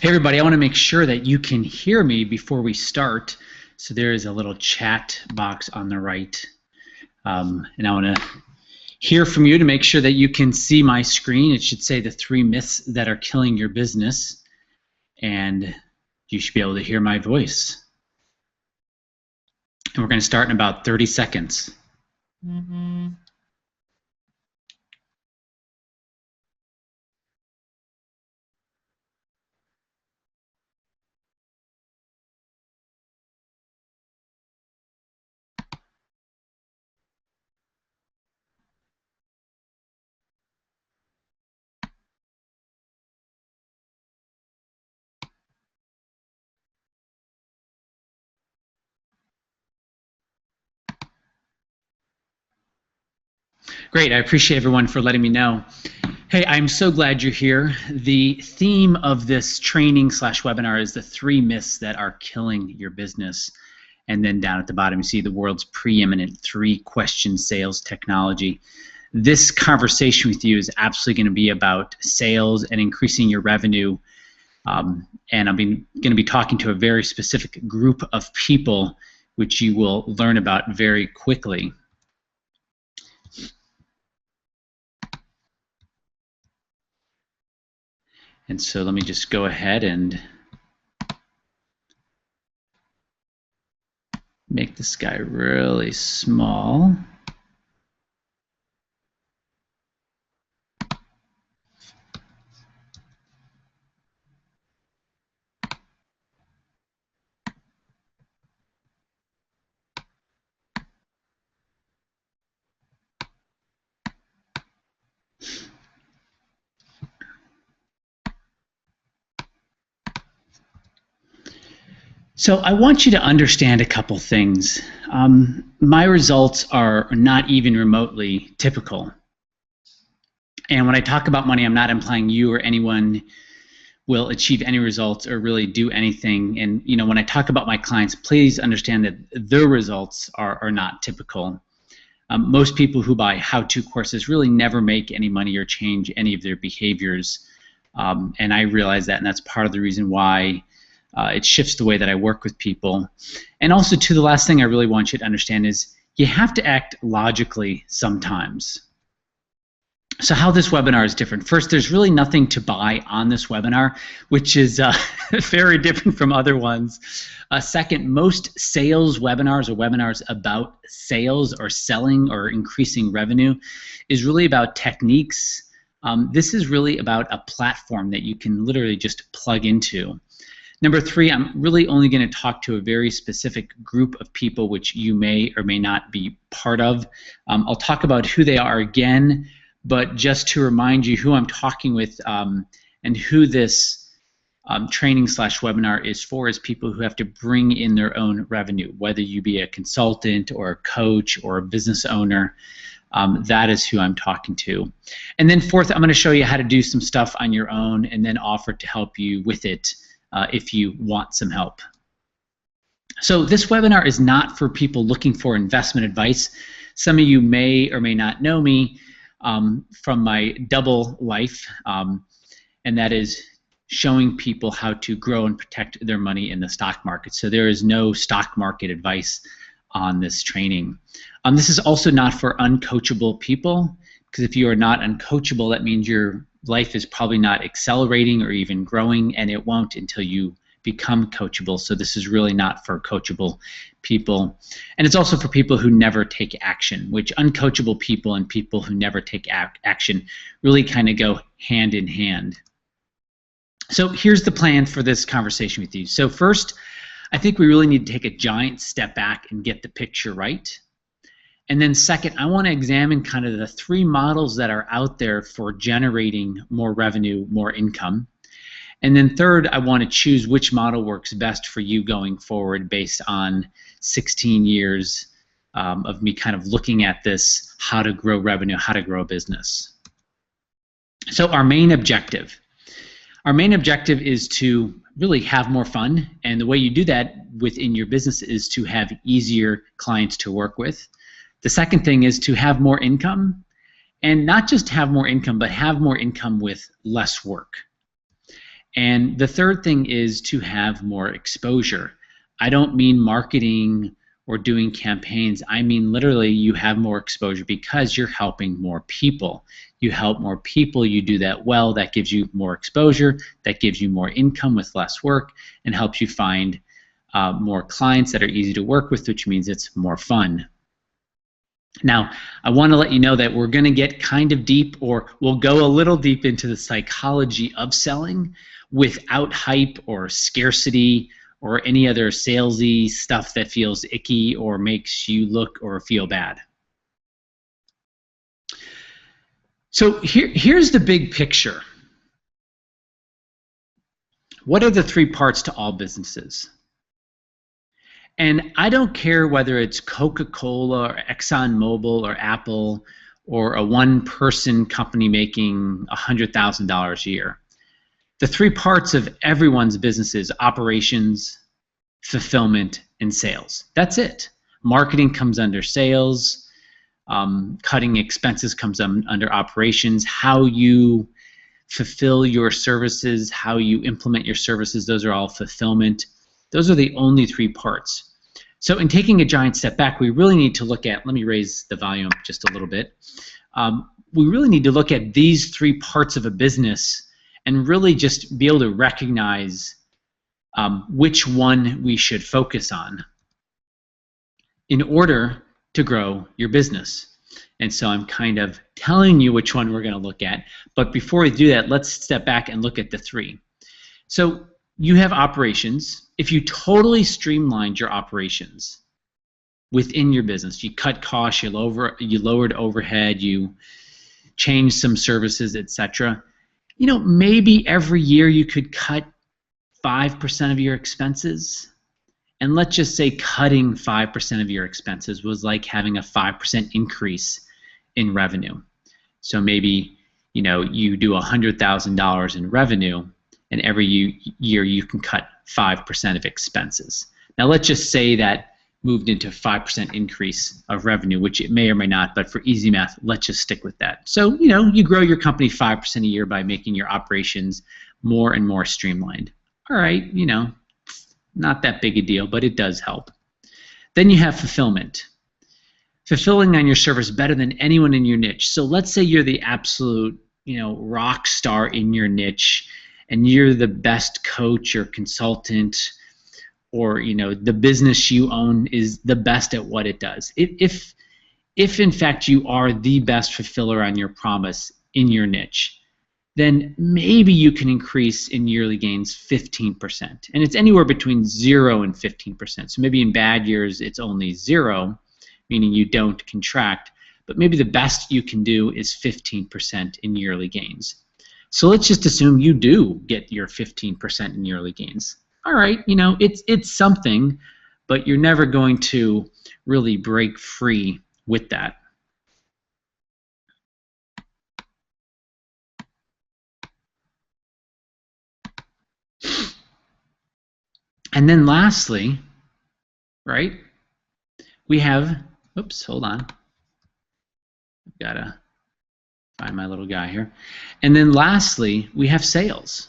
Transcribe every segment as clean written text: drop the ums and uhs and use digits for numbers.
Hey everybody, I want to make sure that you can hear me before we start. So there is a little chat box on the right. And I want to hear from you to make sure that you can see my screen. It should say the 3 myths that are killing your business. And you should be able to hear my voice. And we're going to start in about 30 seconds. Great, I appreciate everyone for letting me know. Hey, I'm so glad you're here. The theme of this training / webinar is the 3 myths that are killing your business. And then down at the bottom you see the world's preeminent 3-question sales technology. This conversation with you is absolutely going to be about sales and increasing your revenue. And I'm going to be talking to a very specific group of people which you will learn about very quickly. And so let me just go ahead and make this guy really small. So I want you to understand a couple things. My results are not even remotely typical. And when I talk about money, I'm not implying you or anyone will achieve any results or really do anything. And you know, when I talk about my clients, please understand that their results are not typical. Most people who buy how-to courses really never make any money or change any of their behaviors. And I realize that, and that's part of the reason why it shifts the way that I work with people. And also, too, the last thing I really want you to understand is you have to act logically sometimes. So how this webinar is different. First, there's really nothing to buy on this webinar, which is very different from other ones. Second, most sales webinars or webinars about sales or selling or increasing revenue is really about techniques. This is really about a platform that you can literally just plug into. Number 3, I'm really only going to talk to a very specific group of people which you may or may not be part of. I'll talk about who they are again, but just to remind you who I'm talking with and who this training / webinar is for is people who have to bring in their own revenue, whether you be a consultant or a coach or a business owner. That is who I'm talking to. And then 4th, I'm going to show you how to do some stuff on your own and then offer to help you with it if you want some help. So this webinar is not for people looking for investment advice. Some of you may or may not know me from my double life, and that is showing people how to grow and protect their money in the stock market. So there is no stock market advice on this training. This is also not for uncoachable people, because if you are not uncoachable, that means your life is probably not accelerating or even growing, and it won't until you become coachable. So this is really not for coachable people. And it's also for people who never take action, which uncoachable people and people who never take action really kind of go hand in hand. So here's the plan for this conversation with you. So first, I think we really need to take a giant step back and get the picture right. And then second, I want to examine kind of the 3 models that are out there for generating more revenue, more income. And then third, I want to choose which model works best for you going forward based on 16 years of me kind of looking at this, how to grow revenue, how to grow a business. So our main objective is to really have more fun. And the way you do that within your business is to have easier clients to work with. The second thing is to have more income, and not just have more income, but have more income with less work. And the third thing is to have more exposure. I don't mean marketing or doing campaigns. I mean literally you have more exposure because you're helping more people. You help more people, you do that well, that gives you more exposure, that gives you more income with less work, and helps you find more clients that are easy to work with, which means it's more fun. Now, I want to let you know that we're going to get kind of deep, or we'll go a little deep into the psychology of selling without hype or scarcity or any other salesy stuff that feels icky or makes you look or feel bad. So here's the big picture. What are the three parts to all businesses? And I don't care whether it's Coca-Cola or ExxonMobil or Apple or a one-person company making $100,000 a year. The three parts of everyone's business is operations, fulfillment, and sales. That's it. Marketing comes under sales. Cutting expenses comes under operations. How you fulfill your services, how you implement your services, those are all fulfillment. Those are the only three parts. So in taking a giant step back, we really need to look at, let me raise the volume just a little bit. We really need to look at these three parts of a business and really just be able to recognize which one we should focus on in order to grow your business. And so I'm kind of telling you which one we're going to look at. But before we do that, let's step back and look at the three. So you have operations. If you totally streamlined your operations within your business, you cut costs, you lowered overhead, you changed some services, etc. You know, maybe every year you could cut 5% of your expenses. And let's just say cutting 5% of your expenses was like having a 5% increase in revenue. So maybe, you know, you do $100,000 in revenue, and every year you can cut 5% of expenses. Now let's just say that moved into a 5% increase of revenue, which it may or may not, but for easy math, let's just stick with that. So, you know, you grow your company 5% a year by making your operations more and more streamlined. All right, you know, not that big a deal, but it does help. Then you have fulfillment. Fulfilling on your service better than anyone in your niche. So let's say you're the absolute, you know, rock star in your niche, and you're the best coach or consultant, or, you know, the business you own is the best at what it does. If in fact you are the best fulfiller on your promise in your niche, then maybe you can increase in yearly gains 15%. And it's anywhere between 0 and 15%. So maybe in bad years it's only 0, meaning you don't contract, but maybe the best you can do is 15% in yearly gains. So let's just assume you do get your 15% in yearly gains. All right, you know, it's something, but you're never going to really break free with that. And then lastly, right, we have, oops, hold on. I've got to find my little guy here. And then lastly, we have sales.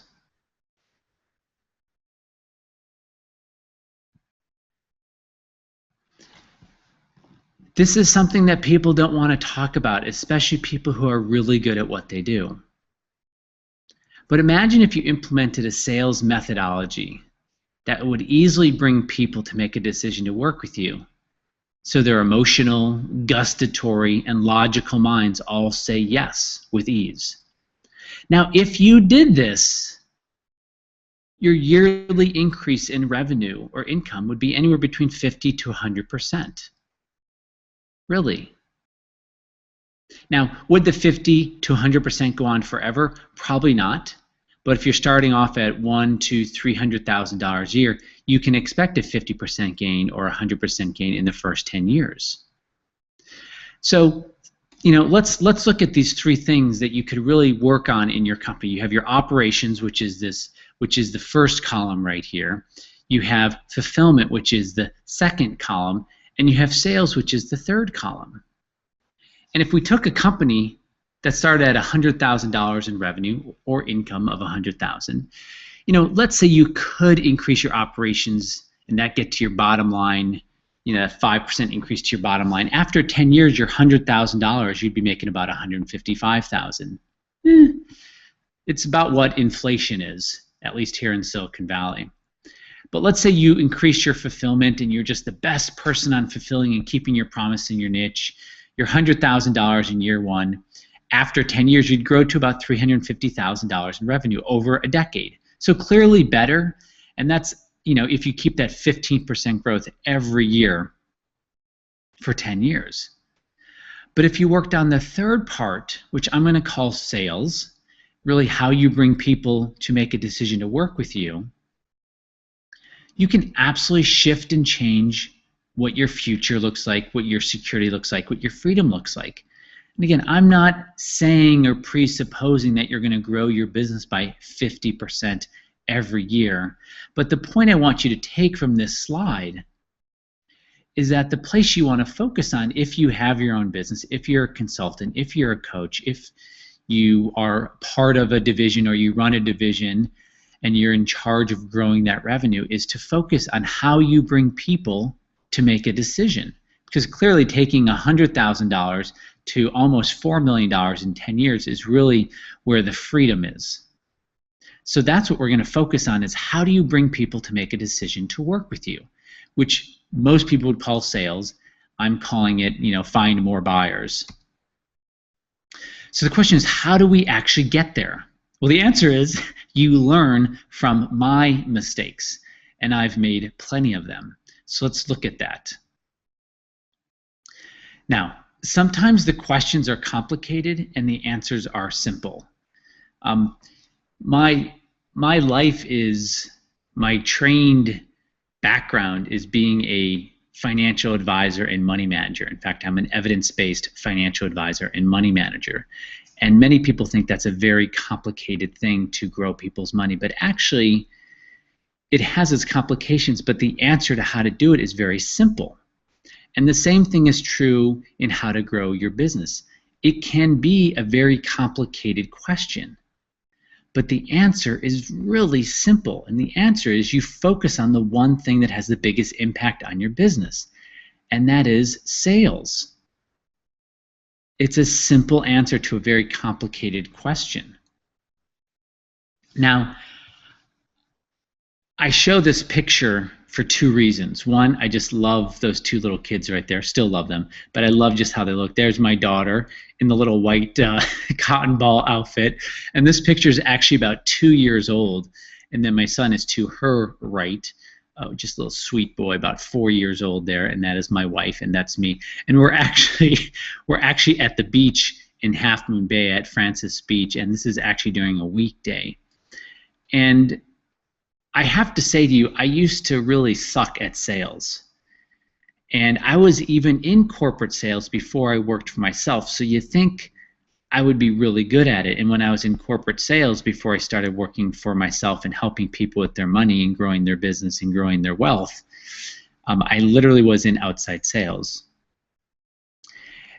This is something that people don't want to talk about, especially people who are really good at what they do. But imagine if you implemented a sales methodology that would easily bring people to make a decision to work with you. So their emotional, gustatory, and logical minds all say yes with ease. Now, if you did this, your yearly increase in revenue or income would be anywhere between 50 to 100%. Really. Now, would the 50 to 100% go on forever? Probably not. But if you're starting off at $100,000 to $300,000 a year, you can expect a 50% gain or 100% gain in the first 10 years. So, you know, let's look at these three things that you could really work on in your company. You have your operations, which is the first column right here. You have fulfillment, which is the second column, and you have sales, which is the third column. And if we took a company that started at $100,000 in revenue or income of $100,000, let's say you could increase your operations and that get to your bottom line, a 5% increase to your bottom line. After 10 years, your $100,000, you'd be making about $155,000. It's about what inflation is, at least here in Silicon Valley. But let's say you increase your fulfillment and you're just the best person on fulfilling and keeping your promise in your niche. Your $100,000 in year one. After 10 years, you'd grow to about $350,000 in revenue over a decade. So clearly better, and that's, if you keep that 15% growth every year for 10 years. But if you worked on the third part, which I'm going to call sales, really how you bring people to make a decision to work with you, you can absolutely shift and change what your future looks like, what your security looks like, what your freedom looks like. And again, I'm not saying or presupposing that you're going to grow your business by 50% every year. But the point I want you to take from this slide is that the place you want to focus on, if you have your own business, if you're a consultant, if you're a coach, if you are part of a division or you run a division and you're in charge of growing that revenue, is to focus on how you bring people to make a decision. Because clearly taking $100,000 to almost $4 million in 10 years is really where the freedom is. So that's what we're going to focus on, is how do you bring people to make a decision to work with you, which most people would call sales. I'm calling it, find more buyers. So the question is, how do we actually get there? Well, the answer is you learn from my mistakes, and I've made plenty of them. So let's look at that. Now, sometimes the questions are complicated and the answers are simple. My life is, my trained background is being a financial advisor and money manager. In fact, I'm an evidence-based financial advisor and money manager. And many people think that's a very complicated thing to grow people's money, but actually it has its complications, but the answer to how to do it is very simple. And the same thing is true in how to grow your business. It can be a very complicated question, but the answer is really simple. And the answer is you focus on the one thing that has the biggest impact on your business, and that is sales. It's a simple answer to a very complicated question. Now, I show this picture for two reasons. One, I just love those two little kids right there, still love them, but I love just how they look. There's my daughter in the little white cotton ball outfit, and this picture is actually about 2 years old, and then my son is to her right, just a little sweet boy, about 4 years old there, and that is my wife, and that's me. And we're actually at the beach in Half Moon Bay at Francis Beach, and this is actually during a weekday. And I have to say to you, I used to really suck at sales. And I was even in corporate sales before I worked for myself, so you think I would be really good at it. And when I was in corporate sales before I started working for myself and helping people with their money and growing their business and growing their wealth, I literally was in outside sales.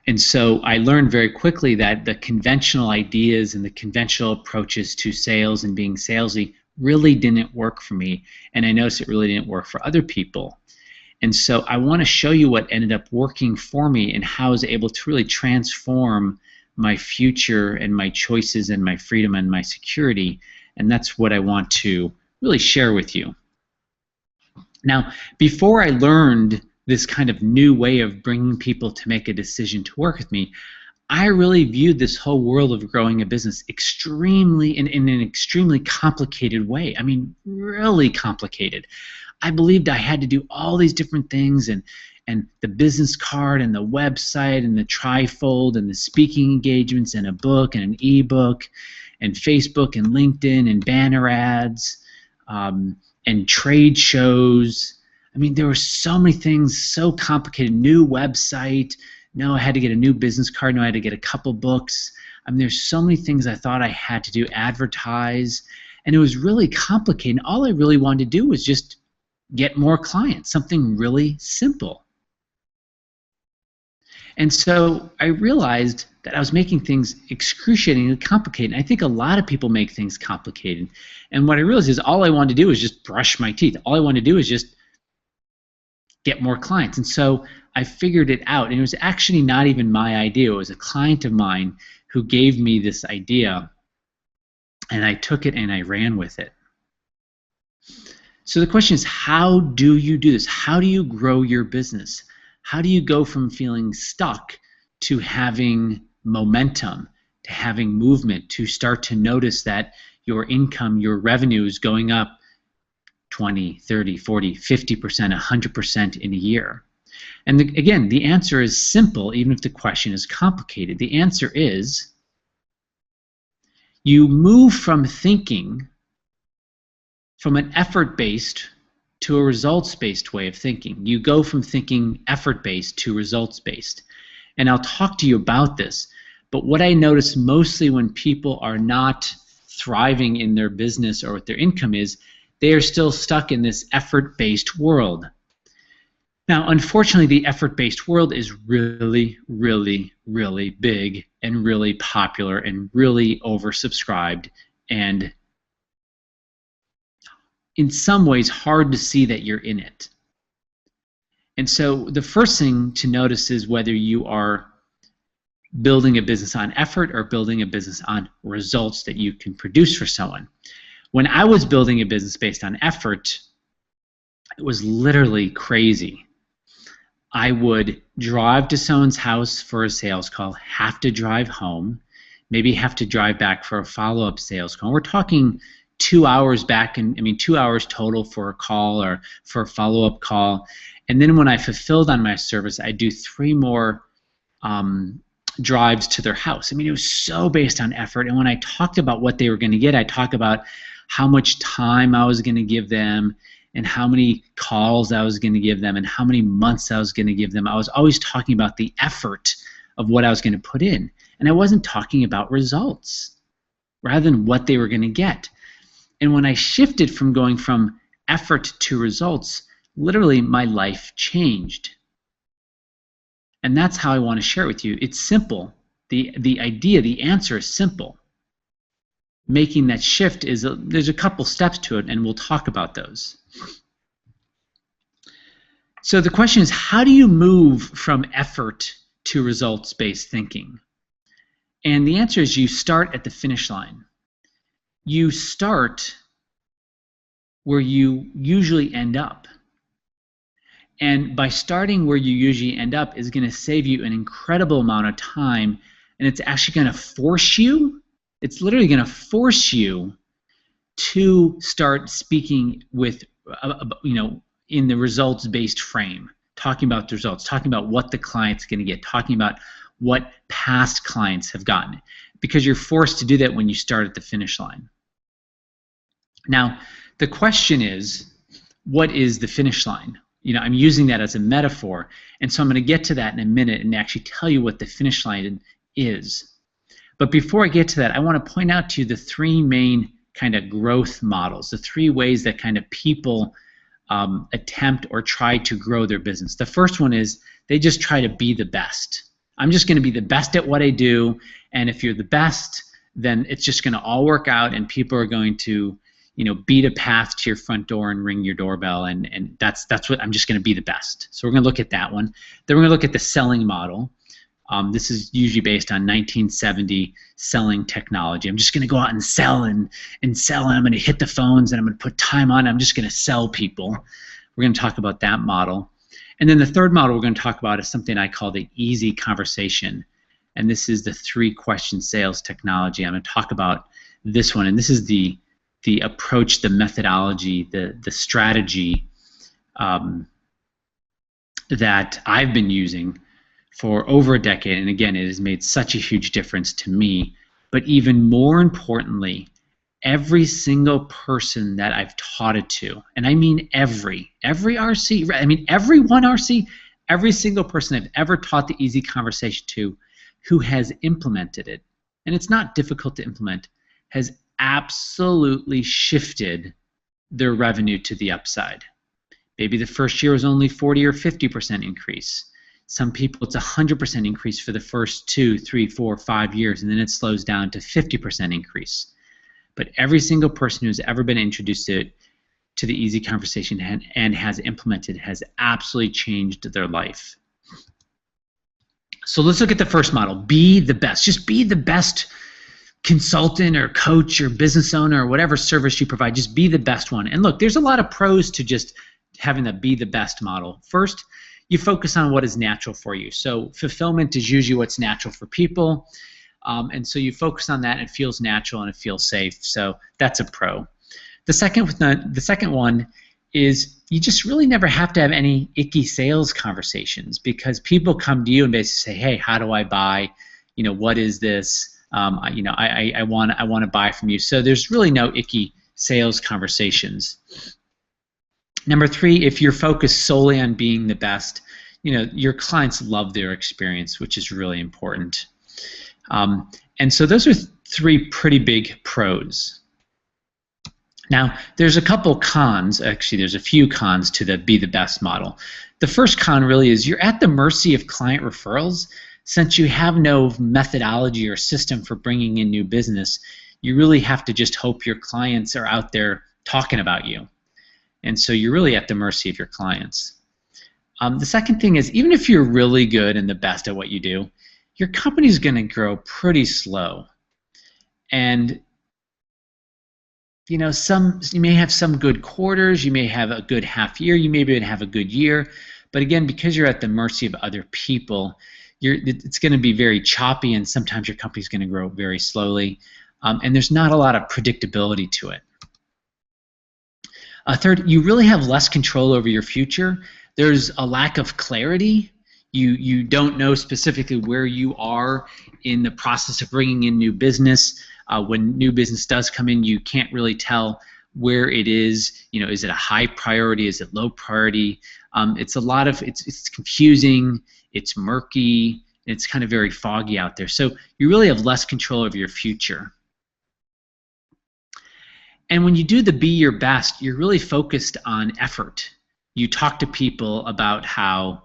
And so I learned very quickly that the conventional ideas and the conventional approaches to sales and being salesy really didn't work for me, and I noticed it really didn't work for other people. And so I want to show you what ended up working for me and how I was able to really transform my future and my choices and my freedom and my security, and that's what I want to really share with you. Now, before I learned this kind of new way of bringing people to make a decision to work with me, I really viewed this whole world of growing a business extremely in an extremely complicated way. I mean, really complicated. I believed I had to do all these different things, and the business card and the website and the trifold and the speaking engagements and a book and an ebook and Facebook and LinkedIn and banner ads and trade shows. I mean, there were so many things, so complicated. New website. No, I had to get a new business card. No, I had to get a couple books. I mean, there's so many things I thought I had to do, advertise, and it was really complicated. All I really wanted to do was just get more clients, something really simple. And so I realized that I was making things excruciatingly complicated. And I think a lot of people make things complicated. And what I realized is all I wanted to do is just brush my teeth. All I wanted to do is just get more clients. And so I figured it out. And it was actually not even my idea. It was a client of mine who gave me this idea. And I took it and I ran with it. So the question is, how do you do this? How do you grow your business? How do you go from feeling stuck to having momentum, to having movement, to start to notice that your income, your revenue is going up 20, 30, 40, 50%, 100% in a year? And again, the answer is simple, even if the question is complicated. The answer is you move from thinking from an effort-based to a results-based way of thinking. You go from thinking effort-based to results-based. And I'll talk to you about this. But what I notice mostly when people are not thriving in their business or with their income is they are still stuck in this effort-based world. Now, unfortunately, the effort-based world is really, really, really big and really popular and really oversubscribed, and in some ways hard to see that you're in it. And so the first thing to notice is whether you are building a business on effort or building a business on results that you can produce for someone. When I was building a business based on effort, it was literally crazy. I would drive to someone's house for a sales call, have to drive home, maybe have to drive back for a follow-up sales call. We're talking 2 hours back, and 2 hours total for a call or for a follow-up call. And then when I fulfilled on my service, I do 3 more drives to their house. It was so based on effort. And when I talked about what they were going to get, I talked about how much time I was going to give them and how many calls I was going to give them and how many months I was going to give them. I was always talking about the effort of what I was going to put in. And I wasn't talking about results rather than what they were going to get. And when I shifted from going from effort to results, literally my life changed. And that's how I want to share it with you. It's simple. The idea, the answer is simple. Making that shift there's a couple steps to it, and we'll talk about those. So the question is, how do you move from effort to results-based thinking? And the answer is you start at the finish line. You start where you usually end up. And by starting where you usually end up is going to save you an incredible amount of time, and it's actually going to force you, it's literally going to force you to start speaking with, in the results-based frame, talking about the results, talking about what the client's going to get, talking about what past clients have gotten, because you're forced to do that when you start at the finish line. Now, the question is, what is the finish line? I'm using that as a metaphor, and so I'm going to get to that in a minute and actually tell you what the finish line is. But before I get to that, I want to point out to you the 3 main kind of growth models, the 3 ways that kind of people attempt or try to grow their business. The first one is they just try to be the best. I'm just going to be the best at what I do, and if you're the best, then it's just going to all work out, and people are going to beat a path to your front door and ring your doorbell, and that's what I'm just going to be the best. So we're going to look at that one. Then we're going to look at the selling model. This is usually based on 1970 selling technology. I'm just going to go out and sell and sell, and I'm going to hit the phones, and I'm going to put time on it. I'm just going to sell people. We're going to talk about that model. And then the third model we're going to talk about is something I call the easy conversation. And this is the 3-question sales technology. I'm going to talk about this one, and this is the approach, the methodology, the strategy that I've been using for over a decade. And again, it has made such a huge difference to me. But even more importantly, every single person that I've taught it to, and I mean every RC, every one RC, every single person I've ever taught the easy conversation to who has implemented it, and it's not difficult to implement, has absolutely shifted their revenue to the upside. Maybe the first year was only 40 or 50% increase. Some people, it's 100% increase for the first 2, 3, 4, 5 years, and then it slows down to 50% increase. But every single person who's ever been introduced to the easy conversation and has implemented has absolutely changed their life. So let's look at the first model. Be the best. Just be the best consultant or coach or business owner or whatever service you provide. Just be the best one. And look, there's a lot of pros to just having the be the best model. First, you focus on what is natural for you. So fulfillment is usually what's natural for people. And so you focus on that, and it feels natural and it feels safe. So that's a pro. The second one is you just really never have to have any icky sales conversations, because people come to you and basically say, hey, how do I buy? What is this? I want to buy from you. So there's really no icky sales conversations. Number 3, if you're focused solely on being the best, your clients love their experience, which is really important. And so those are 3 pretty big pros. Now, there's a couple cons. Actually, there's a few cons to the be the best model. The first con really is you're at the mercy of client referrals. Since you have no methodology or system for bringing in new business, you really have to just hope your clients are out there talking about you. And so you're really at the mercy of your clients. The second thing is, even if you're really good and the best at what you do, your company's going to grow pretty slow. And you may have some good quarters, you may have a good half year, you may even have a good year, but again, because you're at the mercy of other people, it's going to be very choppy, and sometimes your company's going to grow very slowly, and there's not a lot of predictability to it. Third, you really have less control over your future. There's a lack of clarity. You don't know specifically where you are in the process of bringing in new business. When new business does come in, you can't really tell where it is. Is it a high priority? Is it low priority? It's confusing. It's murky. It's kind of very foggy out there. So you really have less control over your future. And when you do the be your best, you're really focused on effort. You talk to people about how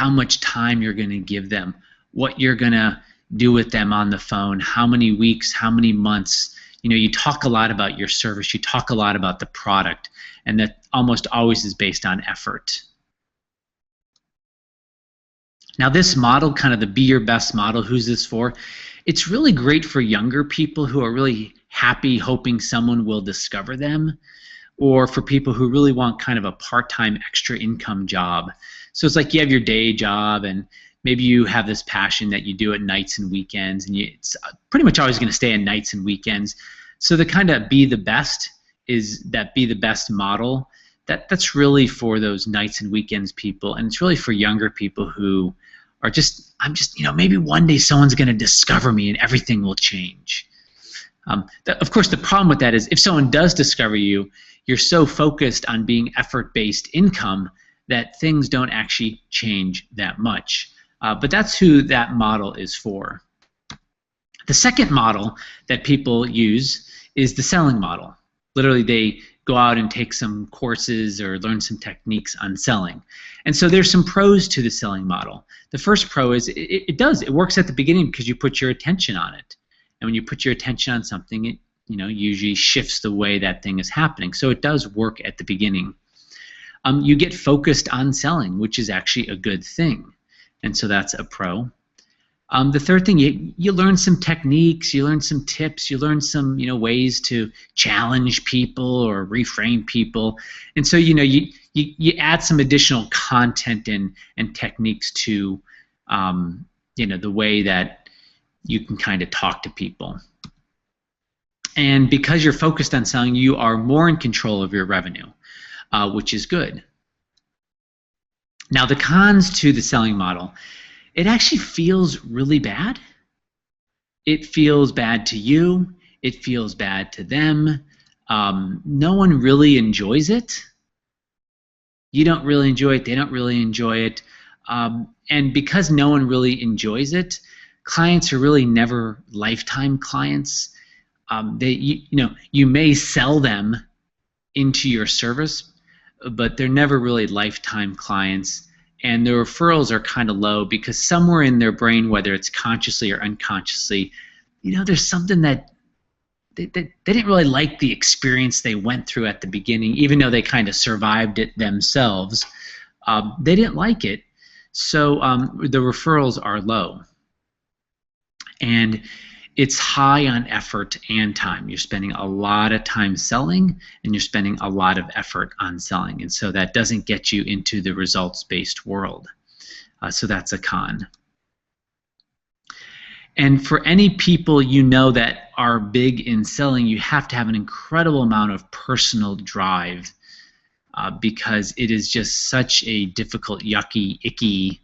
much time you're going to give them, what you're going to do with them on the phone, how many weeks, how many months. You talk a lot about your service, you talk a lot about the product, and that almost always is based on effort. Now this model, kind of the be your best model, who's this for? It's really great for younger people who are really happy hoping someone will discover them, or for people who really want kind of a part-time extra income job. So it's like you have your day job, and maybe you have this passion that you do at nights and weekends, and it's pretty much always going to stay at nights and weekends. So the kind of be the best is that be the best model. That's really for those nights and weekends people, and it's really for younger people who are maybe one day someone's going to discover me and everything will change. Of course, the problem with that is if someone does discover you, you're so focused on being effort-based income that things don't actually change that much. But that's who that model is for. The second model that people use is the selling model. Literally, they go out and take some courses or learn some techniques on selling. And so there's some pros to the selling model. The first pro is it works at the beginning because you put your attention on it. And when you put your attention on something, it usually shifts the way that thing is happening. So it does work at the beginning. You get focused on selling, which is actually a good thing. And so that's a pro. The third thing, you learn some techniques, you learn some tips, you learn some ways to challenge people or reframe people, and so you add some additional content and techniques to the way that you can kind of talk to people. And because you're focused on selling, you are more in control of your revenue, which is good. Now the cons to the selling model. It actually feels really bad. It feels bad to you. It feels bad to them. No one really enjoys it. You don't really enjoy it. They don't really enjoy it. And because no one really enjoys it, clients are really never lifetime clients. You may sell them into your service, but they're never really lifetime clients. And the referrals are kind of low because somewhere in their brain, whether it's consciously or unconsciously, there's something that they didn't really like the experience they went through at the beginning, even though they kind of survived it themselves. They didn't like it, so the referrals are low. And it's high on effort and time. You're spending a lot of time selling, and you're spending a lot of effort on selling. And so that doesn't get you into the results-based world. So that's a con. And for any people that are big in selling, you have to have an incredible amount of personal drive because it is just such a difficult, yucky, icky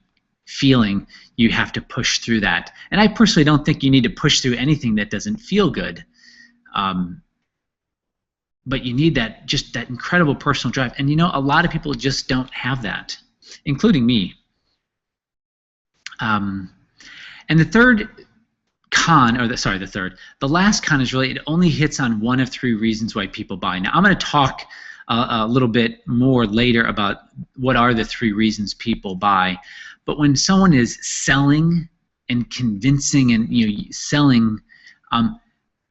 feeling. You have to push through that. And I personally don't think you need to push through anything that doesn't feel good. But you need just that incredible personal drive. And a lot of people just don't have that, including me. And the third con, the last con is really it only hits on one of three reasons why people buy. Now I'm going to talk a little bit more later about what are the three reasons people buy. But when someone is selling and convincing and selling,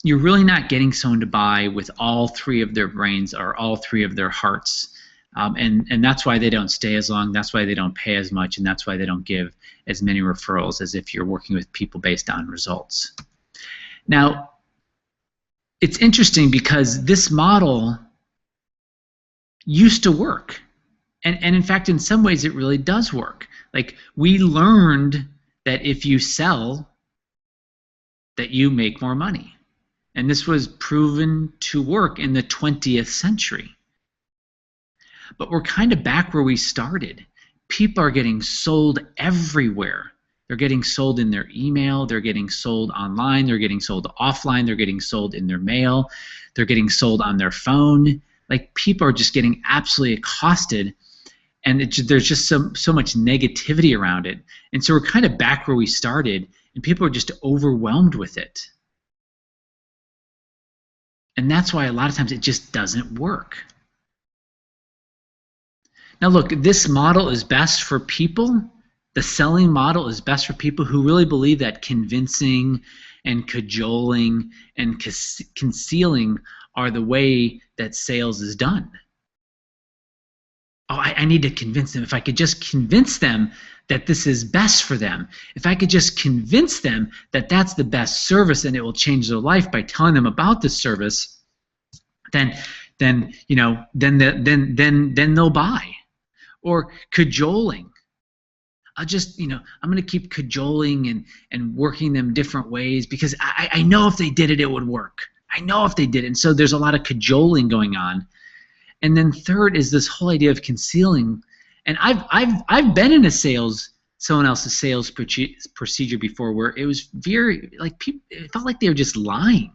you're really not getting someone to buy with all three of their brains or all three of their hearts. And that's why they don't stay as long, that's why they don't pay as much, and that's why they don't give as many referrals as if you're working with people based on results. Now, it's interesting because this model used to work. And in fact, in some ways, it really does work. Like, we learned that if you sell, that you make more money. And this was proven to work in the 20th century. But we're kind of back where we started. People are getting sold everywhere. They're getting sold in their email, they're getting sold online, they're getting sold offline, they're getting sold in their mail, they're getting sold on their phone. Like, people are just getting absolutely accosted, and there's just so much negativity around it. And so we're kind of back where we started, and people are just overwhelmed with it. And that's why a lot of times it just doesn't work. Now look, this model is best for people. The selling model is best for people who really believe that convincing and cajoling and concealing are the way that sales is done. Oh, I need to convince them. If I could just convince them that this is best for them, if I could just convince them that that's the best service and it will change their life by telling them about the service, then they'll buy. Or cajoling. I'm going to keep cajoling and working them different ways because I know if they did it, it would work. I know if they did it. And so there's a lot of cajoling going on. And then third is this whole idea of concealing. And I've been in someone else's sales procedure before where it was very, like, people, it felt like they were just lying.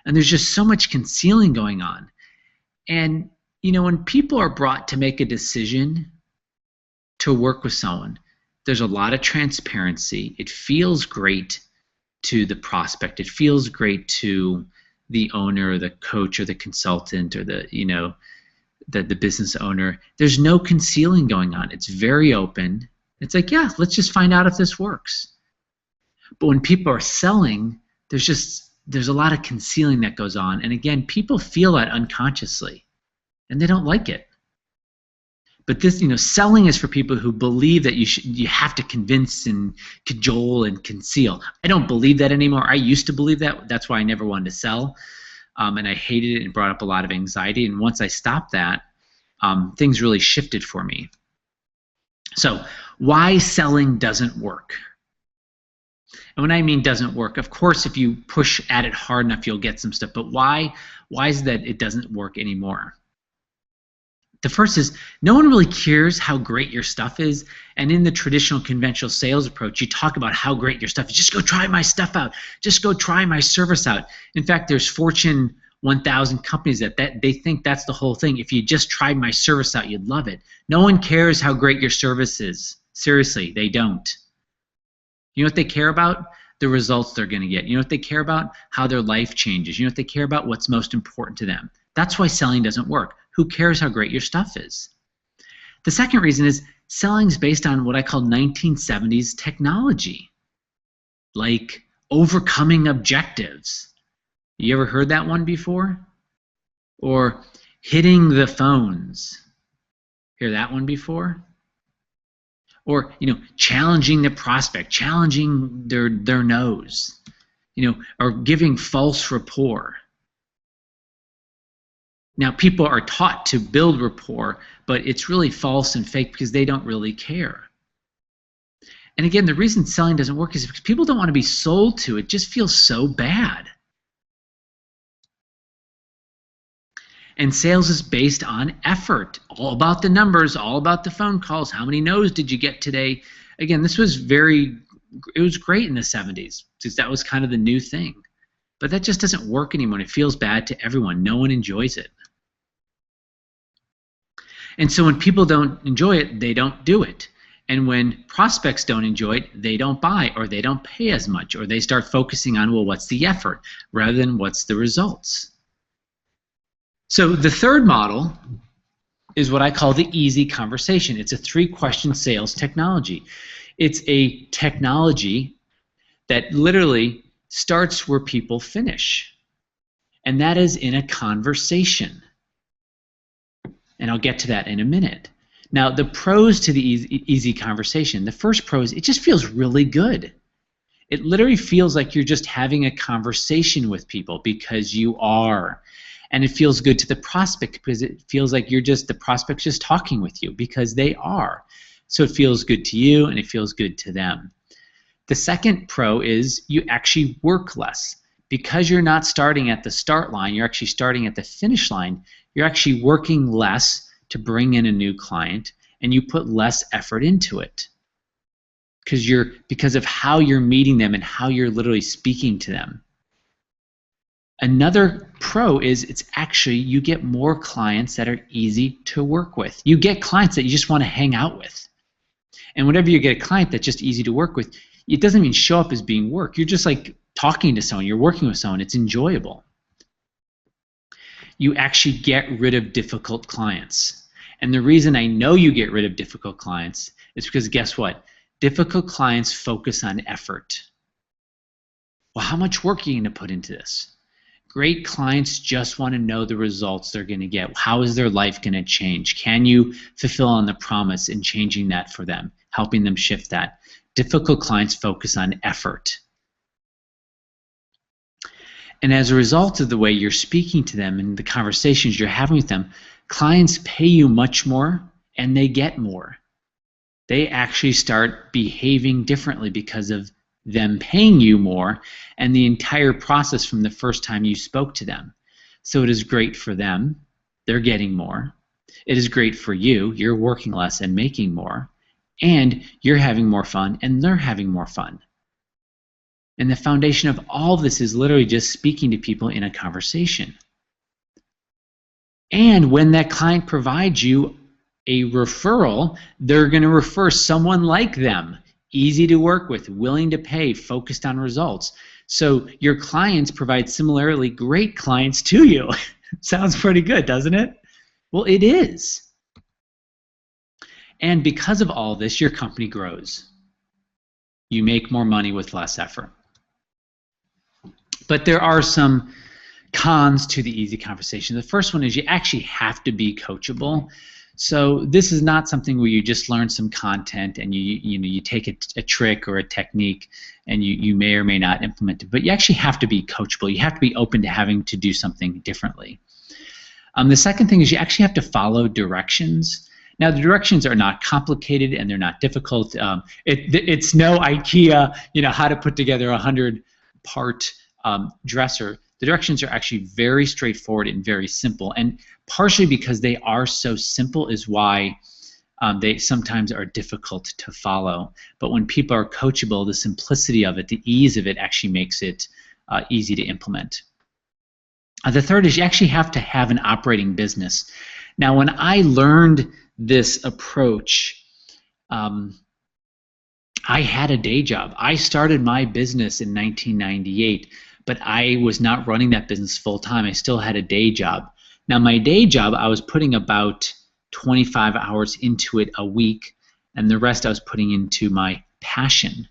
And there's just so much concealing going on. And when people are brought to make a decision to work with someone, there's a lot of transparency. It feels great to the prospect. It feels great to the owner or the coach or the consultant or the business owner. There's no concealing going on. It's very open. It's like, yeah, let's just find out if this works. But when people are selling, there's a lot of concealing that goes on. And again, people feel that unconsciously. And they don't like it. But this, selling is for people who believe that you have to convince and cajole and conceal. I don't believe that anymore. I used to believe that. That's why I never wanted to sell, and I hated it and brought up a lot of anxiety. And once I stopped that, things really shifted for me. So, why selling doesn't work? And when I mean doesn't work, of course, if you push at it hard enough, you'll get some stuff. But why is that it doesn't work anymore? The first is no one really cares how great your stuff is. And in the traditional conventional sales approach, you talk about how great your stuff is. Just go try my stuff out. Just go try my service out. In fact, there's Fortune 1000 companies that they think that's the whole thing. If you just tried my service out, you'd love it. No one cares how great your service is. Seriously, they don't. You know what they care about? The results they're going to get. You know what they care about? How their life changes. You know what they care about? What's most important to them. That's why selling doesn't work. Who cares how great your stuff is? The second reason is selling is based on what I call 1970s technology, like overcoming objectives. You ever heard that one before? Or hitting the phones. Hear that one before? Or, challenging the prospect, challenging their nose, or giving false rapport. Now, people are taught to build rapport, but it's really false and fake because they don't really care. And again, the reason selling doesn't work is because people don't want to be sold to. It just feels so bad. And sales is based on effort, all about the numbers, all about the phone calls. How many no's did you get today? Again, this was it was great in the 70s because that was kind of the new thing. But that just doesn't work anymore. It feels bad to everyone. No one enjoys it. And so when people don't enjoy it, they don't do it. And when prospects don't enjoy it, they don't buy, or they don't pay as much, or they start focusing on, well, what's the effort rather than what's the results. So the third model is what I call the easy conversation. It's a 3-question sales technology. It's a technology that literally starts where people finish, and that is in a conversation. And I'll get to that in a minute. Now, the pros to the easy conversation. The first pro is it just feels really good. It literally feels like you're just having a conversation with people because you are. And it feels good to the prospect because it feels like the prospect's just talking with you because they are. So it feels good to you and it feels good to them. The second pro is you actually work less. Because you're not starting at the start line, you're actually starting at the finish line, you're actually working less to bring in a new client, and you put less effort into it because of how you're meeting them and how you're literally speaking to them. Another pro is it's actually you get more clients that are easy to work with. You get clients that you just want to hang out with. And whenever you get a client that's just easy to work with, it doesn't even show up as being work. You're just like talking to someone, you're working with someone, it's enjoyable. You actually get rid of difficult clients. And the reason I know you get rid of difficult clients is because guess what? Difficult clients focus on effort. Well, how much work are you going to put into this? Great clients just want to know the results they're going to get. How is their life going to change? Can you fulfill on the promise in changing that for them, helping them shift that? Difficult clients focus on effort. And as a result of the way you're speaking to them and the conversations you're having with them, clients pay you much more and they get more. They actually start behaving differently because of them paying you more and the entire process from the first time you spoke to them. So it is great for them. They're getting more. It is great for you. You're working less and making more. And you're having more fun and they're having more fun. And the foundation of all of this is literally just speaking to people in a conversation. And when that client provides you a referral, they're going to refer someone like them, easy to work with, willing to pay, focused on results. So your clients provide similarly great clients to you. Sounds pretty good, doesn't it? Well, it is. And because of all this, your company grows. You make more money with less effort. But there are some cons to the easy conversation. The first one is you actually have to be coachable. So this is not something where you just learn some content and you take a trick or a technique and you may or may not implement it. But you actually have to be coachable. You have to be open to having to do something differently. The second thing is you actually have to follow directions. Now the directions are not complicated and they're not difficult. It's no IKEA, how to put together a 100-part dresser. The directions are actually very straightforward and very simple, and partially because they are so simple is why they sometimes are difficult to follow. But when people are coachable, the simplicity of it, the ease of it actually makes it easy to implement. The third is you actually have to have an operating business. Now when I learned this approach, I had a day job. I started my business in 1998. But I was not running that business full time. I still had a day job. Now, my day job, I was putting about 25 hours into it a week, and the rest I was putting into my passion.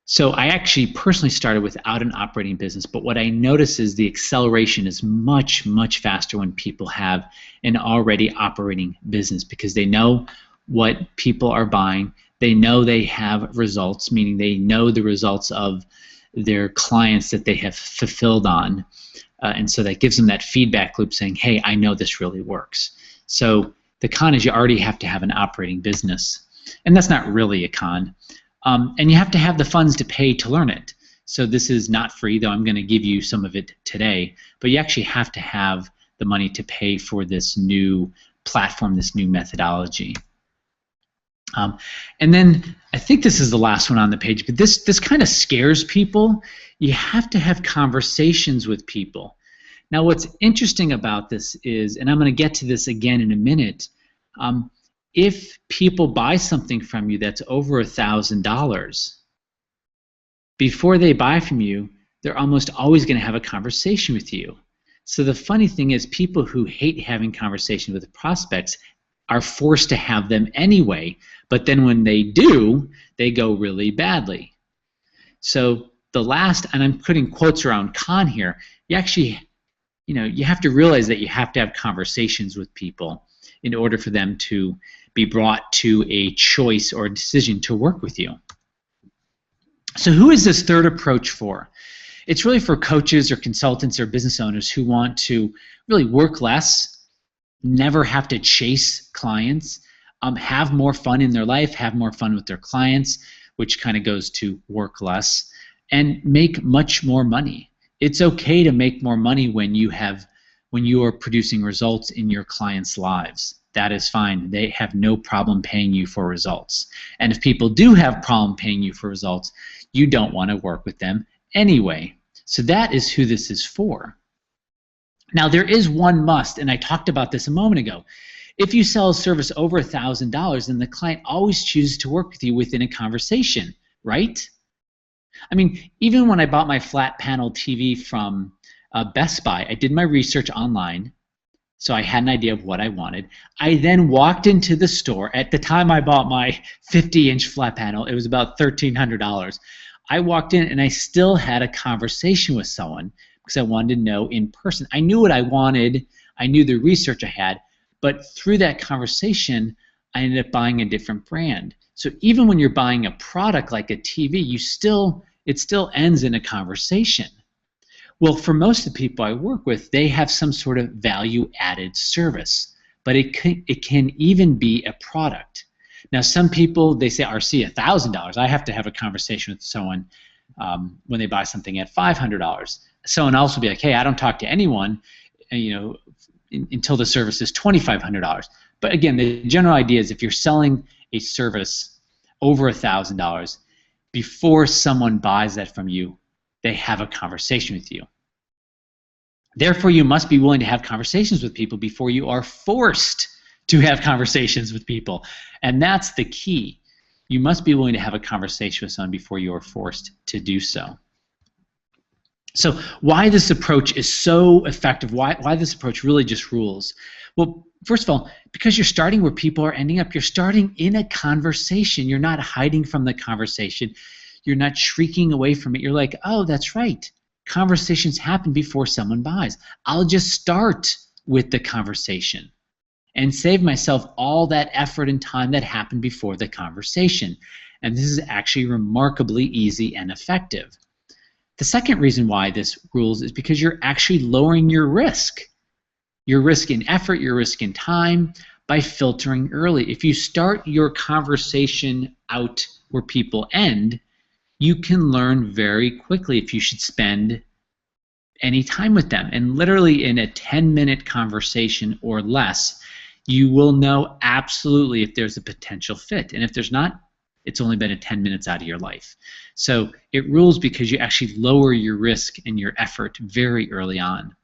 So I actually personally started without an operating business, but what I notice is the acceleration is much, much faster when people have an already operating business, because they know what people are buying. They know they have results, meaning they know the results of their clients that they have fulfilled on. And so that gives them that feedback loop saying, hey, I know this really works. So the con is you already have to have an operating business. And that's not really a con. And you have to have the funds to pay to learn it. So this is not free, though I'm going to give you some of it today. But you actually have to have the money to pay for this new platform, this new methodology. And then I think this is the last one on the page, but this kind of scares people. You have to have conversations with people. Now, what's interesting about this is, and I'm going to get to this again in a minute, if people buy something from you that's over $1,000, before they buy from you, they're almost always going to have a conversation with you. So the funny thing is, people who hate having conversations with prospects are forced to have them anyway, but then when they do, they go really badly. So the last, and I'm putting quotes around con here, you actually, you have to realize that you have to have conversations with people in order for them to be brought to a choice or a decision to work with you. So who is this third approach for? It's really for coaches or consultants or business owners who want to really work less, never have to chase clients, have more fun in their life, have more fun with their clients, which kind of goes to work less, and make much more money. It's okay to make more money when you are producing results in your clients' lives. That is fine. They have no problem paying you for results. And if people do have problem paying you for results, you don't want to work with them anyway. So that is who this is for. Now, there is one must, and I talked about this a moment ago. If you sell a service over $1,000, then the client always chooses to work with you within a conversation, right? I mean, even when I bought my flat panel TV from Best Buy, I did my research online, so I had an idea of what I wanted. I then walked into the store. At the time I bought my 50-inch flat panel, it was about $1,300. I walked in and I still had a conversation with someone because I wanted to know in person. I knew what I wanted. I knew the research I had. But through that conversation, I ended up buying a different brand. So even when you're buying a product like a TV, it still ends in a conversation. Well, for most of the people I work with, they have some sort of value-added service, but it can even be a product. Now, some people, they say, RC, $1,000. I have to have a conversation with someone when they buy something at $500. Someone else will be like, hey, I don't talk to anyone, until the service is $2,500. But again, the general idea is if you're selling a service over $1,000, before someone buys that from you, they have a conversation with you. Therefore, you must be willing to have conversations with people before you are forced to have conversations with people. And that's the key. You must be willing to have a conversation with someone before you are forced to do so. So why this approach is so effective, why this approach really just rules? Well, first of all, because you're starting where people are ending up. You're starting in a conversation. You're not hiding from the conversation. You're not shrieking away from it. You're like, oh, that's right. Conversations happen before someone buys. I'll just start with the conversation and save myself all that effort and time that happened before the conversation. And this is actually remarkably easy and effective. The second reason why this rules is because you're actually lowering your risk. Your risk in effort, your risk in time, by filtering early. If you start your conversation out where people end, you can learn very quickly if you should spend any time with them. And literally in a 10-minute conversation or less, you will know absolutely if there's a potential fit. And if there's not, it's only been 10 minutes out of your life. So it rules because you actually lower your risk and your effort very early on.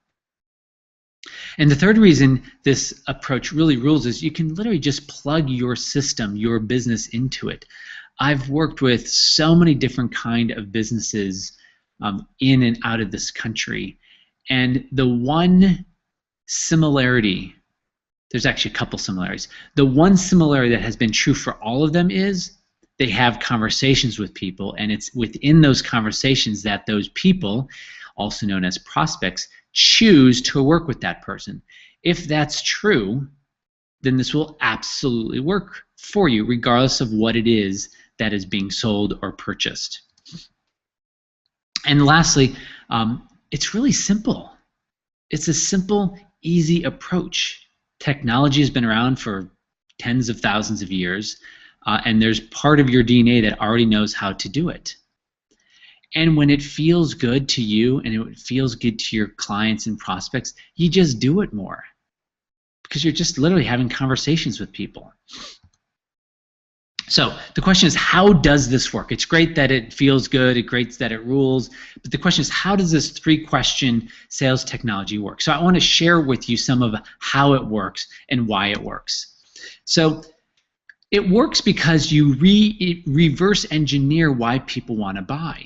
And the third reason this approach really rules is you can literally just plug your system, your business into it. I've worked with so many different kind of businesses in and out of this country, and the one Similarity. There's actually a couple similarities. The one similarity that has been true for all of them is they have conversations with people, and it's within those conversations that those people, also known as prospects, choose to work with that person. If that's true, then this will absolutely work for you, regardless of what it is that is being sold or purchased. And lastly, it's really simple. It's a simple, easy approach. Technology has been around for tens of thousands of years, and there's part of your DNA that already knows how to do it. And when it feels good to you and it feels good to your clients and prospects, you just do it more because you're just literally having conversations with people. So the question is, how does this work? It's great that it feels good, it's great that it rules, but the question is, how does this 3-question sales technology work? So I want to share with you some of how it works and why it works. So it works because you reverse engineer why people want to buy.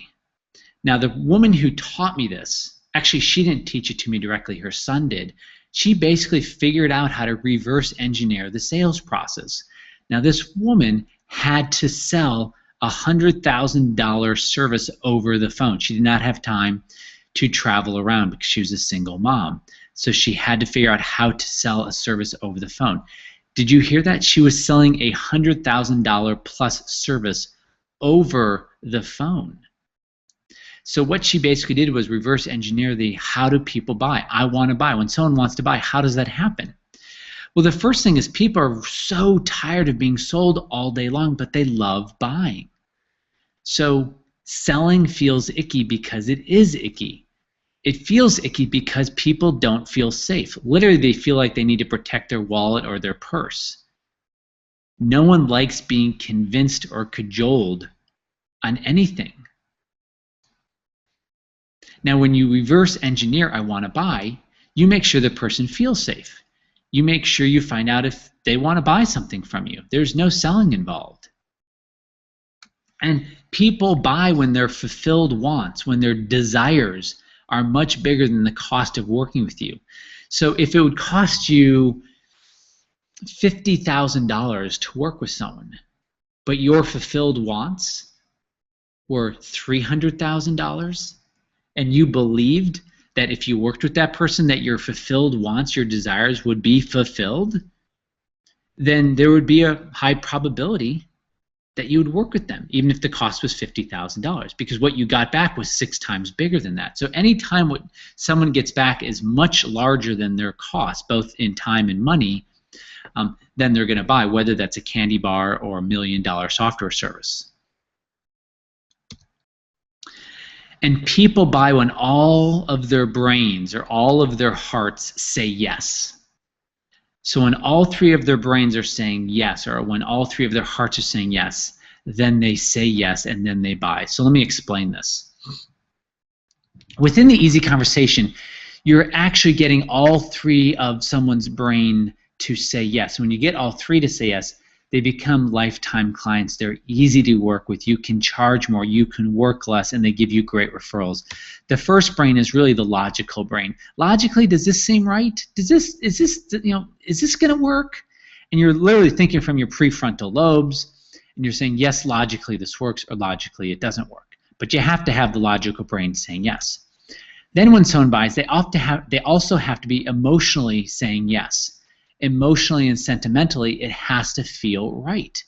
Now, the woman who taught me this, actually she didn't teach it to me directly, her son did. She basically figured out how to reverse engineer the sales process. Now, this woman had to sell a $100,000 service over the phone. She did not have time to travel around because she was a single mom. So she had to figure out how to sell a service over the phone. Did you hear that? She was selling a $100,000 plus service over the phone. So what she basically did was reverse engineer the how do people buy? I want to buy. When someone wants to buy, how does that happen? Well, the first thing is people are so tired of being sold all day long, but they love buying. So selling feels icky because it is icky. It feels icky because people don't feel safe. Literally, they feel like they need to protect their wallet or their purse. No one likes being convinced or cajoled on anything. Now, when you reverse engineer I want to buy, you make sure the person feels safe. You make sure you find out if they want to buy something from you. There's no selling involved. And people buy when their fulfilled wants, when their desires are much bigger than the cost of working with you. So if it would cost you $50,000 to work with someone, but your fulfilled wants were $300,000, and you believed that if you worked with that person that your fulfilled wants, your desires would be fulfilled, then there would be a high probability that you would work with them, even if the cost was $50,000, because what you got back was 6 times bigger than that. So anytime what someone gets back is much larger than their cost, both in time and money, then they're going to buy, whether that's a candy bar or $1 million software service. And people buy when all of their brains or all of their hearts say yes. So when all 3 of their brains are saying yes, or when all 3 of their hearts are saying yes, then they say yes and then they buy. So let me explain this. Within the easy conversation, you're actually getting all 3 of someone's brain to say yes. When you get all 3 to say yes, they become lifetime clients. They're easy to work with. You can charge more. You can work less, and they give you great referrals. The first brain is really the logical brain. Logically, does this seem right? Is this going to work? And you're literally thinking from your prefrontal lobes, and you're saying yes, logically this works, or logically it doesn't work. But you have to have the logical brain saying yes. Then when someone buys, they also have to be emotionally saying yes. Emotionally and sentimentally, it has to feel right.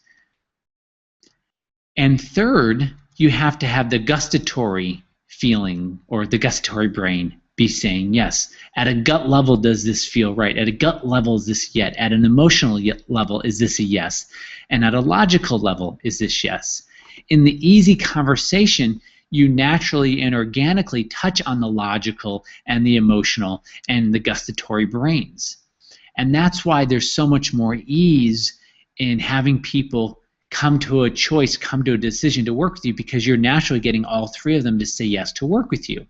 And third, you have to have the gustatory feeling or the gustatory brain be saying yes. At a gut level, does this feel right? At a gut level, is this yet? At an emotional level, is this a yes? And at a logical level, is this yes? In the easy conversation, you naturally and organically touch on the logical and the emotional and the gustatory brains. And that's why there's so much more ease in having people come to a choice, come to a decision to work with you, because you're naturally getting all 3 of them to say yes to work with you.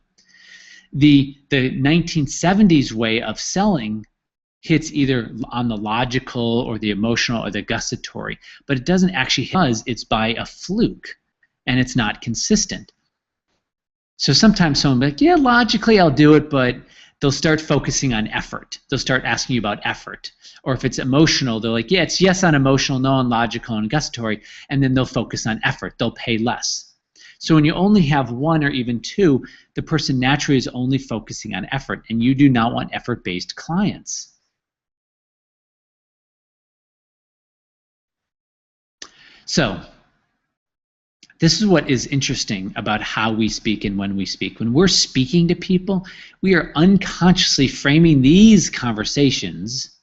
The 1970s way of selling hits either on the logical or the emotional or the gustatory, but it doesn't actually hit. It's by a fluke, and it's not consistent. So sometimes someone will be like, yeah, logically I'll do it, but they'll start focusing on effort. They'll start asking you about effort. Or if it's emotional, they're like, yeah, it's yes on emotional, no on logical and gustatory, and then they'll focus on effort. They'll pay less. So when you only have one or even two, the person naturally is only focusing on effort, and you do not want effort-based clients. So this is what is interesting about how we speak and when we speak. When we're speaking to people, we are unconsciously framing these conversations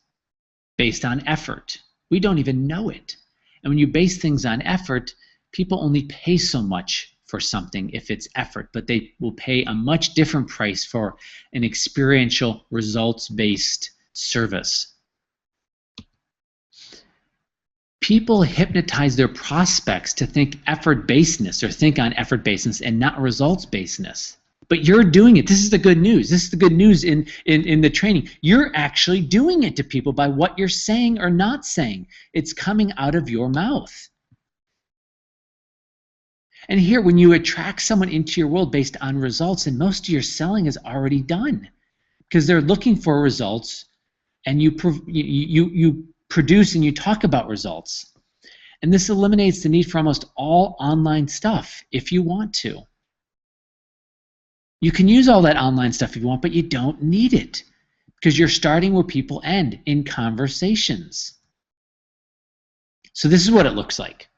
based on effort. We don't even know it. And when you base things on effort, people only pay so much for something if it's effort, but they will pay a much different price for an experiential, results-based service. People hypnotize their prospects to think effort-basedness or think on effort-basedness and not results-basedness. But you're doing it. This is the good news. This is the good news in the training. You're actually doing it to people by what you're saying or not saying. It's coming out of your mouth. And here, when you attract someone into your world based on results, and most of your selling is already done because they're looking for results, and you produce and you talk about results. And this eliminates the need for almost all online stuff if you want to. You can use all that online stuff if you want, but you don't need it because you're starting where people end, in conversations. So this is what it looks like.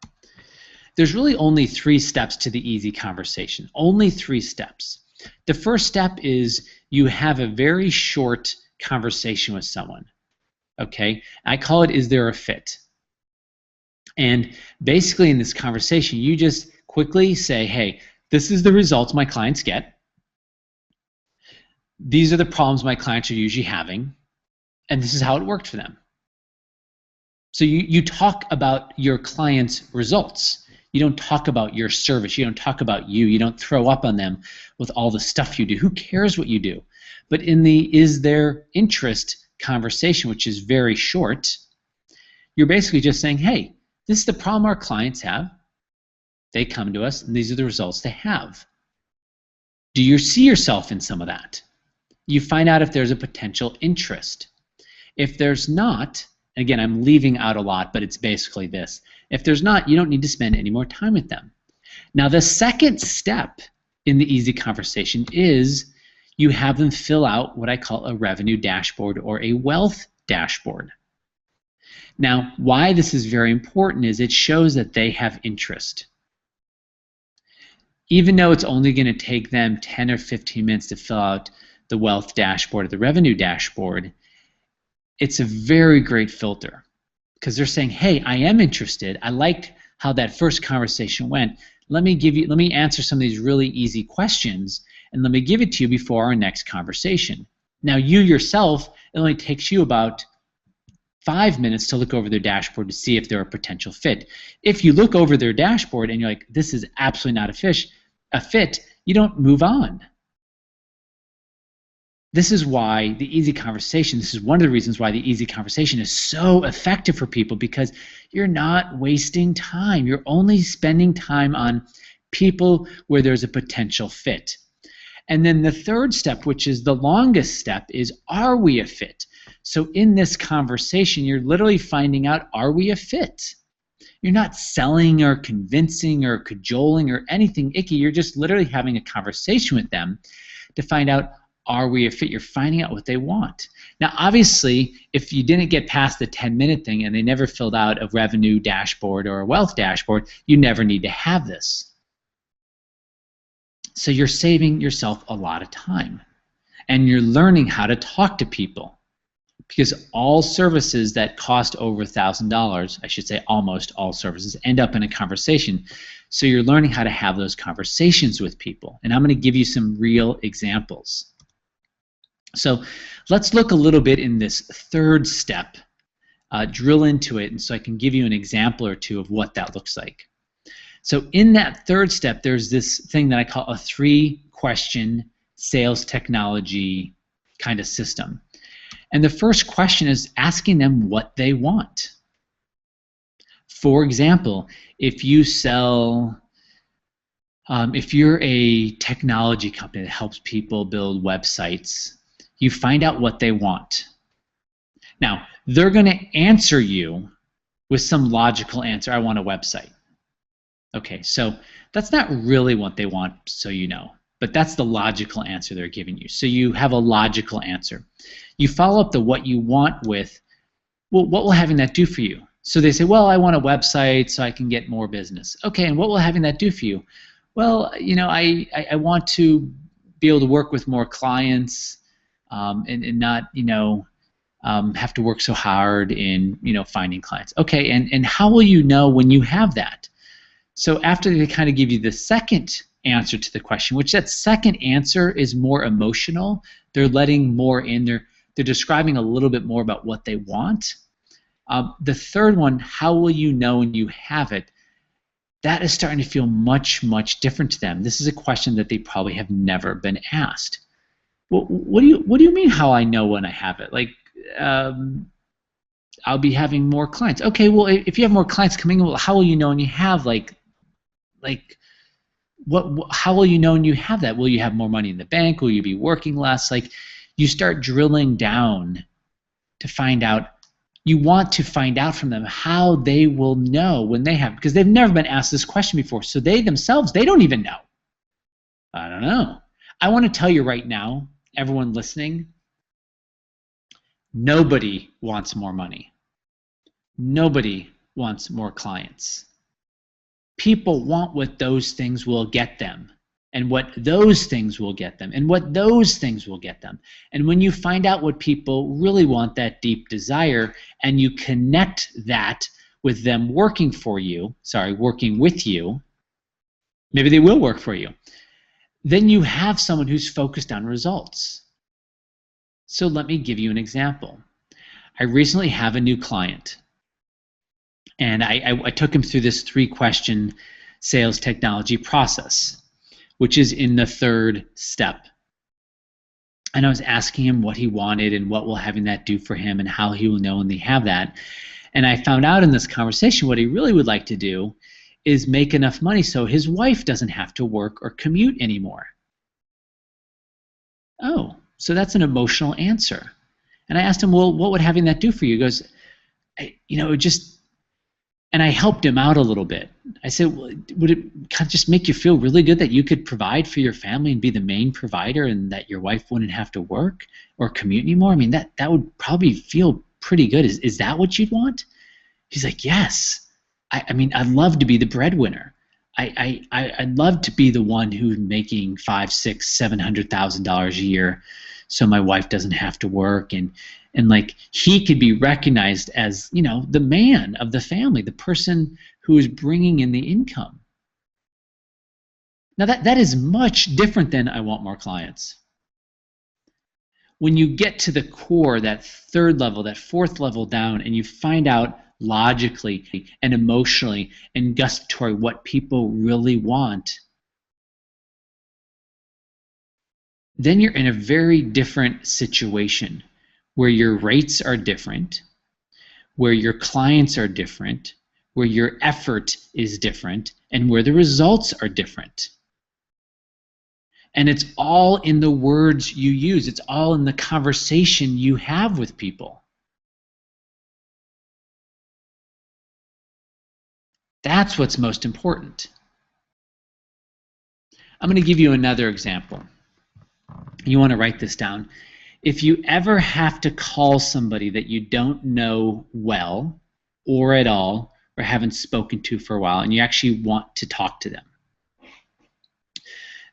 There's really only 3 steps to the easy conversation, only 3 steps. The first step is you have a very short conversation with someone. Okay, I call it, is there a fit? And basically in this conversation, you just quickly say, hey, this is the results my clients get. These are the problems my clients are usually having, and this is how it worked for them. So you talk about your clients' results. You don't talk about your service. You don't talk about you. You don't throw up on them with all the stuff you do. Who cares what you do? But in the is there interest conversation, which is very short, you're basically just saying, hey, this is the problem our clients have. They come to us, and these are the results they have. Do you see yourself in some of that? You find out if there's a potential interest. If there's not, and again, I'm leaving out a lot, but it's basically this. If there's not, you don't need to spend any more time with them. Now, the second step in the easy conversation is you have them fill out what I call a revenue dashboard or a wealth dashboard. Now, why this is very important is it shows that they have interest. Even though it's only going to take them 10 or 15 minutes to fill out the wealth dashboard or the revenue dashboard, it's a very great filter because they're saying, hey, I am interested. I liked how that first conversation went. Let me answer some of these really easy questions, and let me give it to you before our next conversation. Now, you yourself, it only takes you about 5 minutes to look over their dashboard to see if they're a potential fit. If you look over their dashboard and you're like, this is absolutely not a fit, you don't move on. This is why the easy conversation, this is one of the reasons why the easy conversation is so effective for people, because you're not wasting time. You're only spending time on people where there's a potential fit. And then the third step, which is the longest step, is are we a fit? So in this conversation, you're literally finding out, are we a fit? You're not selling or convincing or cajoling or anything icky. You're just literally having a conversation with them to find out, are we a fit? You're finding out what they want. Now, obviously, if you didn't get past the 10-minute thing and they never filled out a revenue dashboard or a wealth dashboard, you never need to have this. So you're saving yourself a lot of time. And you're learning how to talk to people. Because all services that cost over $1,000, I should say almost all services, end up in a conversation. So you're learning how to have those conversations with people. And I'm going to give you some real examples. So let's look a little bit in this third step, drill into it, and so I can give you an example or two of what that looks like. So in that third step, there's this thing that I call a 3-question sales technology kind of system. And the first question is asking them what they want. For example, if you sell, if you're a technology company that helps people build websites, You find out what they want. Now, they're going to answer you with some logical answer. I want a website. Okay, so that's not really what they want, so you know. But that's the logical answer they're giving you. So you have a logical answer. You follow up the what you want with, well, what will having that do for you? So they say, well, I want a website so I can get more business. Okay, and what will having that do for you? Well, you know, I want to be able to work with more clients and not, you know, have to work so hard in, you know, finding clients. Okay, and how will you know when you have that? So after they kind of give you the second answer to the question, which that second answer is more emotional, they're letting more in, they're describing a little bit more about what they want. The third one, how will you know when you have it? That is starting to feel much, much different to them. This is a question that they probably have never been asked. Well, what do you mean how I know when I have it? Like, I'll be having more clients. Okay, well, if you have more clients coming in, well, how will you know when you have how will you know when you have that? Will you have more money in the bank? Will you be working less? Like, you start drilling down to find out. You want to find out from them how they will know when they have, because they've never been asked this question before. So they themselves, they don't even know. I don't know. I want to tell you right now, everyone listening, nobody wants more money. Nobody wants more clients. People want what those things will get them, and what those things will get them, and what those things will get them. And when you find out what people really want, that deep desire, and you connect that with them working with you, maybe they will work for you, then you have someone who's focused on results. So let me give you an example. I recently have a new client, and I took him through this 3-question sales technology process, which is in the 3rd step. And I was asking him what he wanted and what will having that do for him and how he will know when they have that. And I found out in this conversation what he really would like to do is make enough money so his wife doesn't have to work or commute anymore. Oh, so that's an emotional answer. And I asked him, well, what would having that do for you? He goes, and I helped him out a little bit. I said, well, would it kind of just make you feel really good that you could provide for your family and be the main provider and that your wife wouldn't have to work or commute anymore? I mean, that would probably feel pretty good. Is that what you'd want? He's like, yes. I mean, I'd love to be the breadwinner. I'd love to be the one who's making $500,000, $600,000, $700,000 a year so my wife doesn't have to work, and like he could be recognized as, you know, the man of the family, the person who is bringing in the income. Now that is much different than I want more clients. When you get to the core, that 3rd level, that 4th level down, and you find out logically and emotionally and gustatory what people really want, then you're in a very different situation where your rates are different, where your clients are different, where your effort is different, and where the results are different. And it's all in the words you use. It's all in the conversation you have with people. That's what's most important. I'm going to give you another example. You want to write this down. If you ever have to call somebody that you don't know well or at all or haven't spoken to for a while and you actually want to talk to them,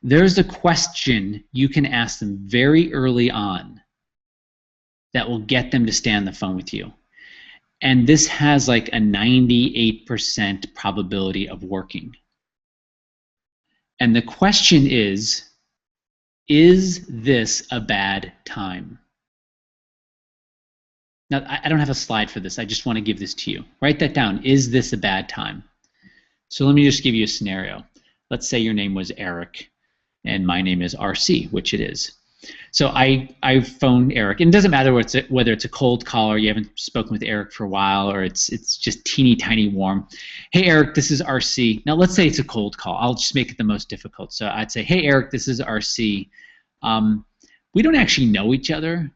there's a question you can ask them very early on that will get them to stay on the phone with you. And this has like a 98% probability of working. And the question is this a bad time? Now, I don't have a slide for this. I just want to give this to you. Write that down. Is this a bad time? So let me just give you a scenario. Let's say your name was Eric and my name is RC, which it is. So I phoned Eric, and it doesn't matter whether it's a cold call or you haven't spoken with Eric for a while or it's just teeny tiny warm. Hey Eric, this is RC. Now let's say it's a cold call. I'll just make it the most difficult. So I'd say, hey Eric, this is RC. We don't actually know each other,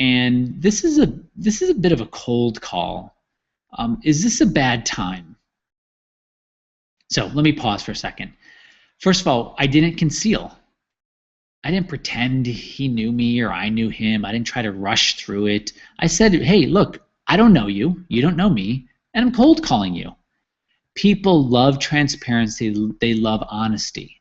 and this is a bit of a cold call. Is this a bad time? So let me pause for a second. First of all, I didn't conceal. I didn't pretend he knew me or I knew him. I didn't try to rush through it. I said, hey, look, I don't know you. You don't know me. And I'm cold calling you. People love transparency. They love honesty.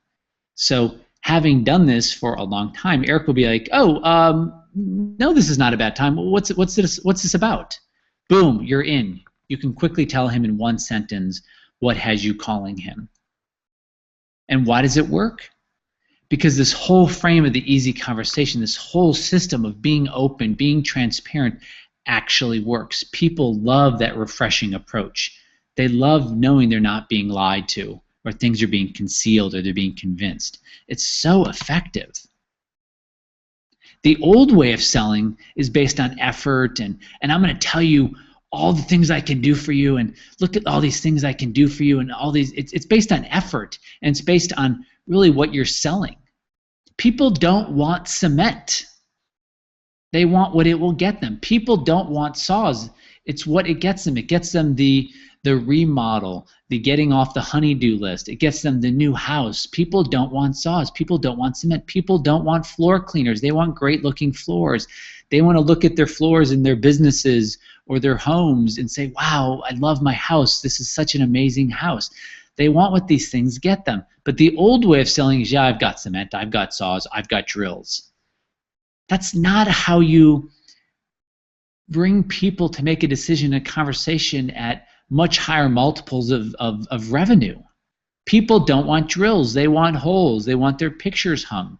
So having done this for a long time, Eric will be like, oh, no, this is not a bad time. What's this about? Boom, you're in. You can quickly tell him in one sentence what has you calling him. And why does it work? Because this whole frame of the easy conversation, this whole system of being open, being transparent actually works. People love that refreshing approach. They love knowing they're not being lied to or things are being concealed or they're being convinced. It's so effective. The old way of selling is based on effort and I'm going to tell you all the things I can do for you and look at all these things I can do for you and all these. It's based on effort and it's based on really what you're selling. People don't want cement. They want what it will get them. People don't want saws. It's what it gets them. It gets them the remodel, the getting off the honey-do list. It gets them the new house. People don't want saws. People don't want cement. People don't want floor cleaners. They want great-looking floors. They want to look at their floors in their businesses or their homes and say, wow, I love my house. This is such an amazing house. They want what these things get them. But the old way of selling is, yeah, I've got cement, I've got saws, I've got drills. That's not how you bring people to make a decision, a conversation at much higher multiples of revenue. People don't want drills, they want holes, they want their pictures hung.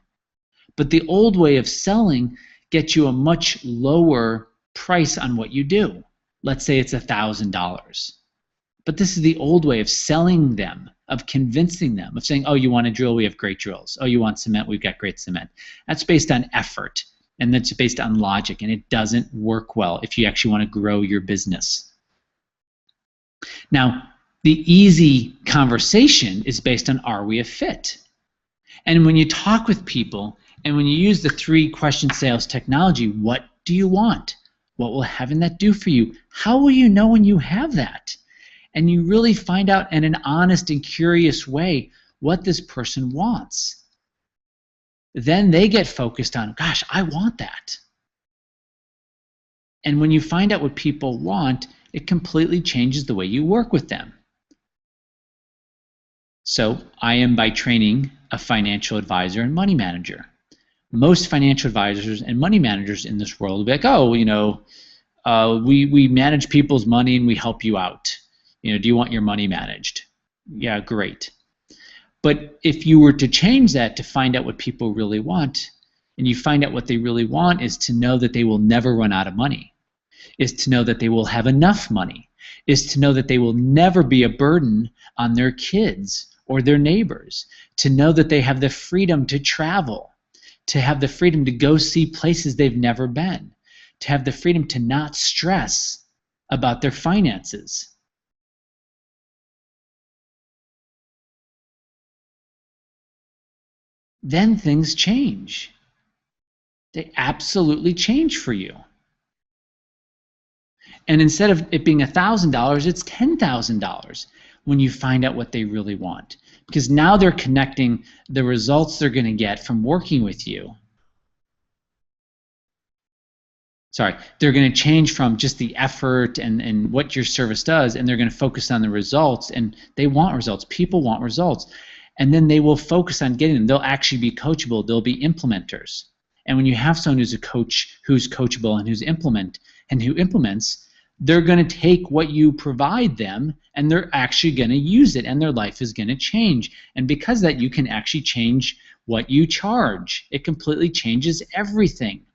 But the old way of selling gets you a much lower price on what you do. Let's say it's $1,000. But this is the old way of selling them, of convincing them, of saying, oh, you want a drill, we have great drills. Oh, you want cement, we've got great cement. That's based on effort, and that's based on logic, and it doesn't work well if you actually want to grow your business. Now, the easy conversation is based on, are we a fit? And when you talk with people, and when you use the 3-question sales technology, what do you want? What will having that do for you? How will you know when you have that? And you really find out in an honest and curious way what this person wants. Then they get focused on, gosh, I want that. And when you find out what people want, it completely changes the way you work with them. So I am by training a financial advisor and money manager. Most financial advisors and money managers in this world will be like, oh, you know, we manage people's money and we help you out. You know, do you want your money managed? Yeah, great. But if you were to change that to find out what people really want, and you find out what they really want is to know that they will never run out of money, is to know that they will have enough money, is to know that they will never be a burden on their kids or their neighbors, to know that they have the freedom to travel, to have the freedom to go see places they've never been, to have the freedom to not stress about their finances. Then things change. They absolutely change for you. And instead of it being $1,000, it's $10,000 when you find out what they really want. Because now they're connecting the results they're going to get from working with you. They're going to change from just the effort and what your service does, and they're going to focus on the results, and they want results. People want results. And then they will focus on getting them. They'll actually be coachable. They'll be implementers. And when you have someone who's a coach, who's coachable and who implements, they're going to take what you provide them and they're actually going to use it and their life is going to change. And because of that, you can actually change what you charge. It completely changes everything,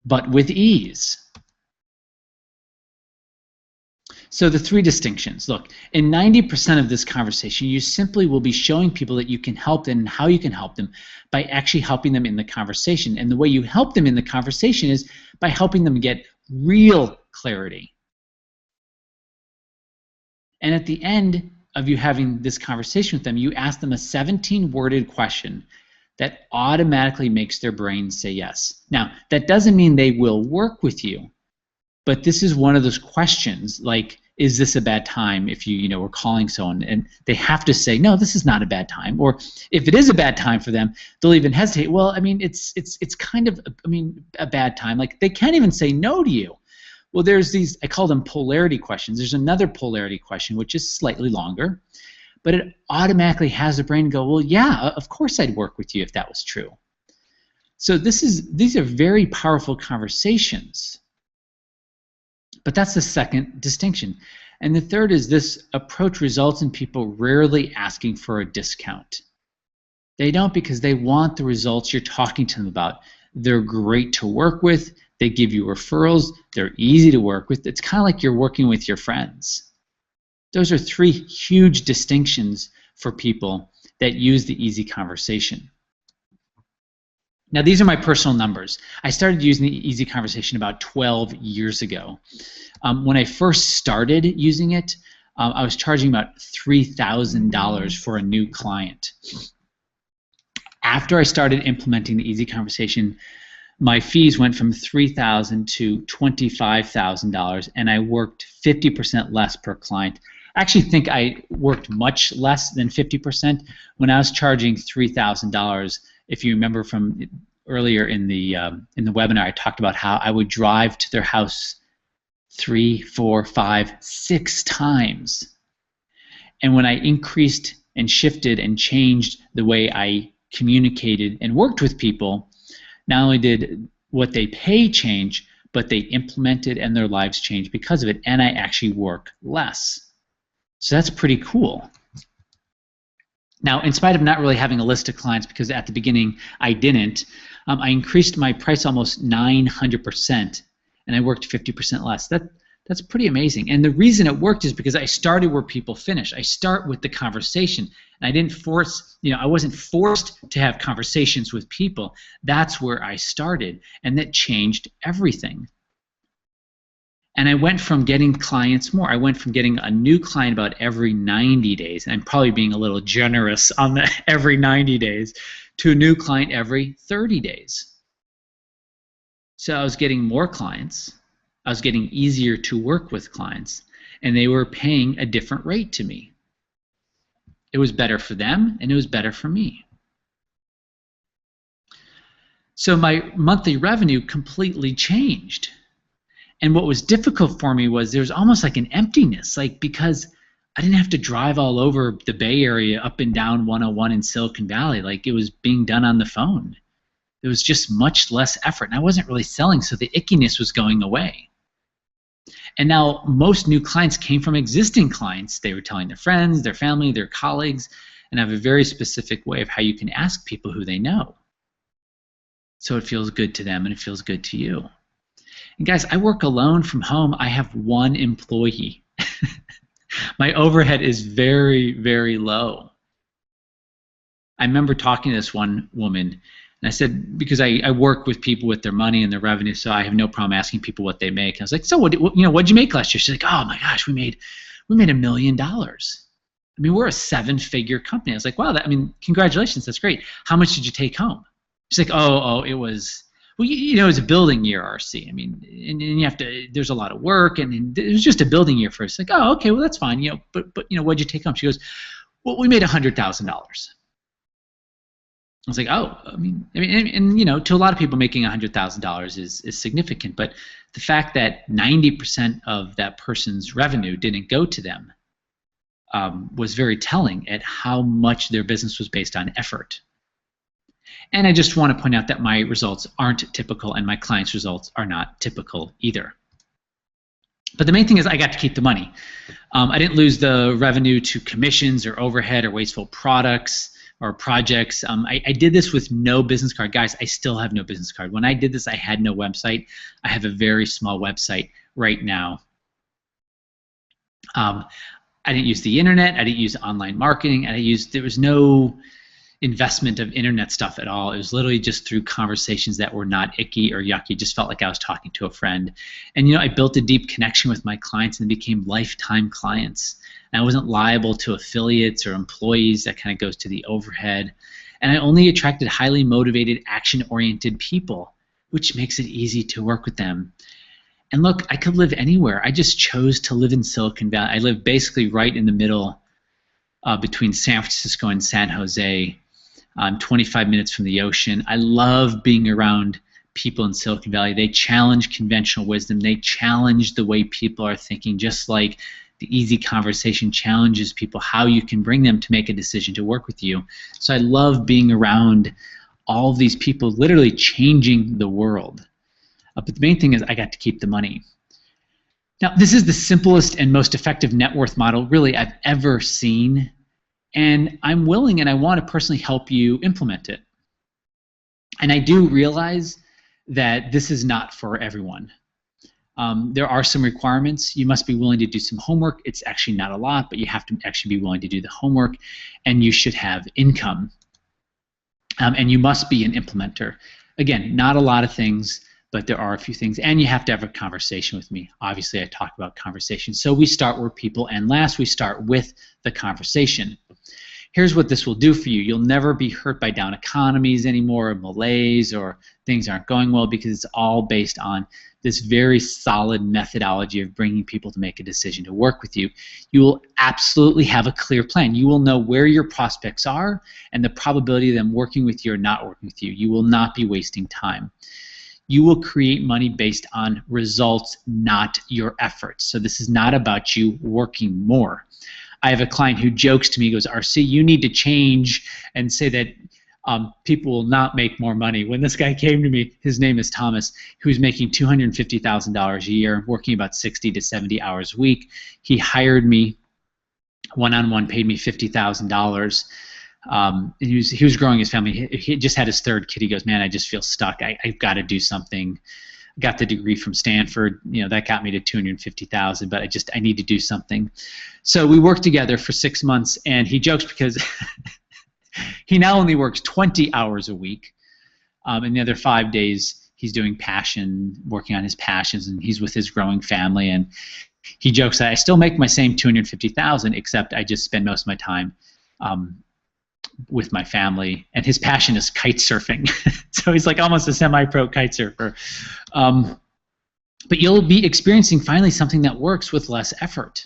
but with ease. So the 3 distinctions. Look, in 90% of this conversation, you simply will be showing people that you can help them and how you can help them by actually helping them in the conversation. And the way you help them in the conversation is by helping them get real clarity. And at the end of you having this conversation with them, you ask them a 17-worded question that automatically makes their brain say yes. Now, that doesn't mean they will work with you, but this is one of those questions, like, is this a bad time if you were calling someone, and they have to say, no, this is not a bad time. Or if it is a bad time for them, they'll even hesitate. Well, I mean, it's kind of, a bad time. Like, they can't even say no to you. Well, there's these, I call them polarity questions. There's another polarity question, which is slightly longer, but it automatically has the brain go, well, yeah, of course I'd work with you if that was true. So these are very powerful conversations. But that's the second distinction. And the third is this approach results in people rarely asking for a discount. They don't, because they want the results you're talking to them about. They're great to work with. They give you referrals. They're easy to work with. It's kind of like you're working with your friends. Those are three huge distinctions for people that use the easy conversation. Now, these are my personal numbers. I started using the easy conversation about 12 years ago. When I first started using it, I was charging about $3,000 for a new client. After I started implementing the easy conversation, my fees went from $3,000 to $25,000, and I worked 50% less per client. I actually think I worked much less than 50%. When I was charging $3,000, if you remember from earlier in the webinar, I talked about how I would drive to their house 3, 4, 5, 6 times. And when I increased and shifted and changed the way I communicated and worked with people, not only did what they pay change, but they implemented and their lives changed because of it, and I actually work less. So that's pretty cool. Now, in spite of not really having a list of clients, because at the beginning I didn't, I increased my price almost 900%, and I worked 50% less. That's pretty amazing. And the reason it worked is because I started where people finish. I start with the conversation, and I didn't force, I wasn't forced to have conversations with people. That's where I started, and that changed everything. And I went from getting clients more. I went from getting a new client about every 90 days, and I'm probably being a little generous on the every 90 days, to a new client every 30 days. So I was getting more clients. I was getting easier to work with clients, and they were paying a different rate to me. It was better for them, and it was better for me. So my monthly revenue completely changed. And what was difficult for me was there was almost like an emptiness, like, because I didn't have to drive all over the Bay Area, up and down 101 in Silicon Valley. Like, it was being done on the phone. There was just much less effort, and I wasn't really selling, so the ickiness was going away. And now most new clients came from existing clients. They were telling their friends, their family, their colleagues, and I have a very specific way of how you can ask people who they know. So it feels good to them, and it feels good to you. And guys, I work alone from home. I have one employee. My overhead is very, very low. I remember talking to this one woman, and I said, because I work with people with their money and their revenue, so I have no problem asking people what they make. And I was like, so what'd you make last year? She's like, oh my gosh, we made $1 million. I mean, we're a 7-figure company. I was like, wow, congratulations, that's great. How much did you take home? She's like, oh, it was. Well, it was a building year, RC. I mean, and you have to. There's a lot of work, and it was just a building year for us. Like, oh, okay, well that's fine. But what'd you take home? She goes, well, we made $100,000. I was like, oh, and to a lot of people, making $100,000 is significant. But the fact that 90% of that person's revenue didn't go to them was very telling at how much their business was based on effort. And I just want to point out that my results aren't typical, and my clients' results are not typical either. But the main thing is I got to keep the money. I didn't lose the revenue to commissions or overhead or wasteful products or projects. I did this with no business card. Guys, I still have no business card. When I did this, I had no website. I have a very small website right now. I didn't use the internet. I didn't use online marketing. There was no investment of internet stuff at all. It was literally just through conversations that were not icky or yucky. It just felt like I was talking to a friend. And I built a deep connection with my clients, and they became lifetime clients. And I wasn't liable to affiliates or employees. That kind of goes to the overhead. And I only attracted highly motivated, action-oriented people, which makes it easy to work with them. And look, I could live anywhere. I just chose to live in Silicon Valley. I live basically right in the middle between San Francisco and San Jose. I'm 25 minutes from the ocean. I love being around people in Silicon Valley. They challenge conventional wisdom. They challenge the way people are thinking, just like the easy conversation challenges people, how you can bring them to make a decision to work with you. So I love being around all of these people literally changing the world. But the main thing is I got to keep the money. Now, this is the simplest and most effective net worth model really I've ever seen. And I'm willing and I want to personally help you implement it. And I do realize that this is not for everyone. There are some requirements. You must be willing to do some homework. It's actually not a lot, but you have to actually be willing to do the homework, and you should have income. And you must be an implementer. Again, not a lot of things, but there are a few things, and you have to have a conversation with me. Obviously, I talk about conversation. So we start where people end last. We start with the conversation. Here's what this will do for you. You'll never be hurt by down economies anymore, or malaise, or things aren't going well, because it's all based on this very solid methodology of bringing people to make a decision to work with you. You will absolutely have a clear plan. You will know where your prospects are and the probability of them working with you or not working with you. You will not be wasting time. You will create money based on results, not your efforts. So this is not about you working more. I have a client who jokes to me, he goes, RC, you need to change and say that people will not make more money. When this guy came to me, his name is Thomas, who's making $250,000 a year, working about 60 to 70 hours a week. He hired me one-on-one, paid me $50,000. He was growing his family. He just had his third kid. He goes, man, I just feel stuck. I've got to do something. Got the degree from Stanford. You know, that got me to $250,000, but I need to do something. So we worked together for 6 months, and he jokes because he now only works 20 hours a week, and the other 5 days he's doing working on his passions, and he's with his growing family. And he jokes that I still make my same $250,000, except I just spend most of my time with my family, and his passion is kite surfing. So he's like almost a semi-pro kite surfer. But you'll be experiencing finally something that works with less effort.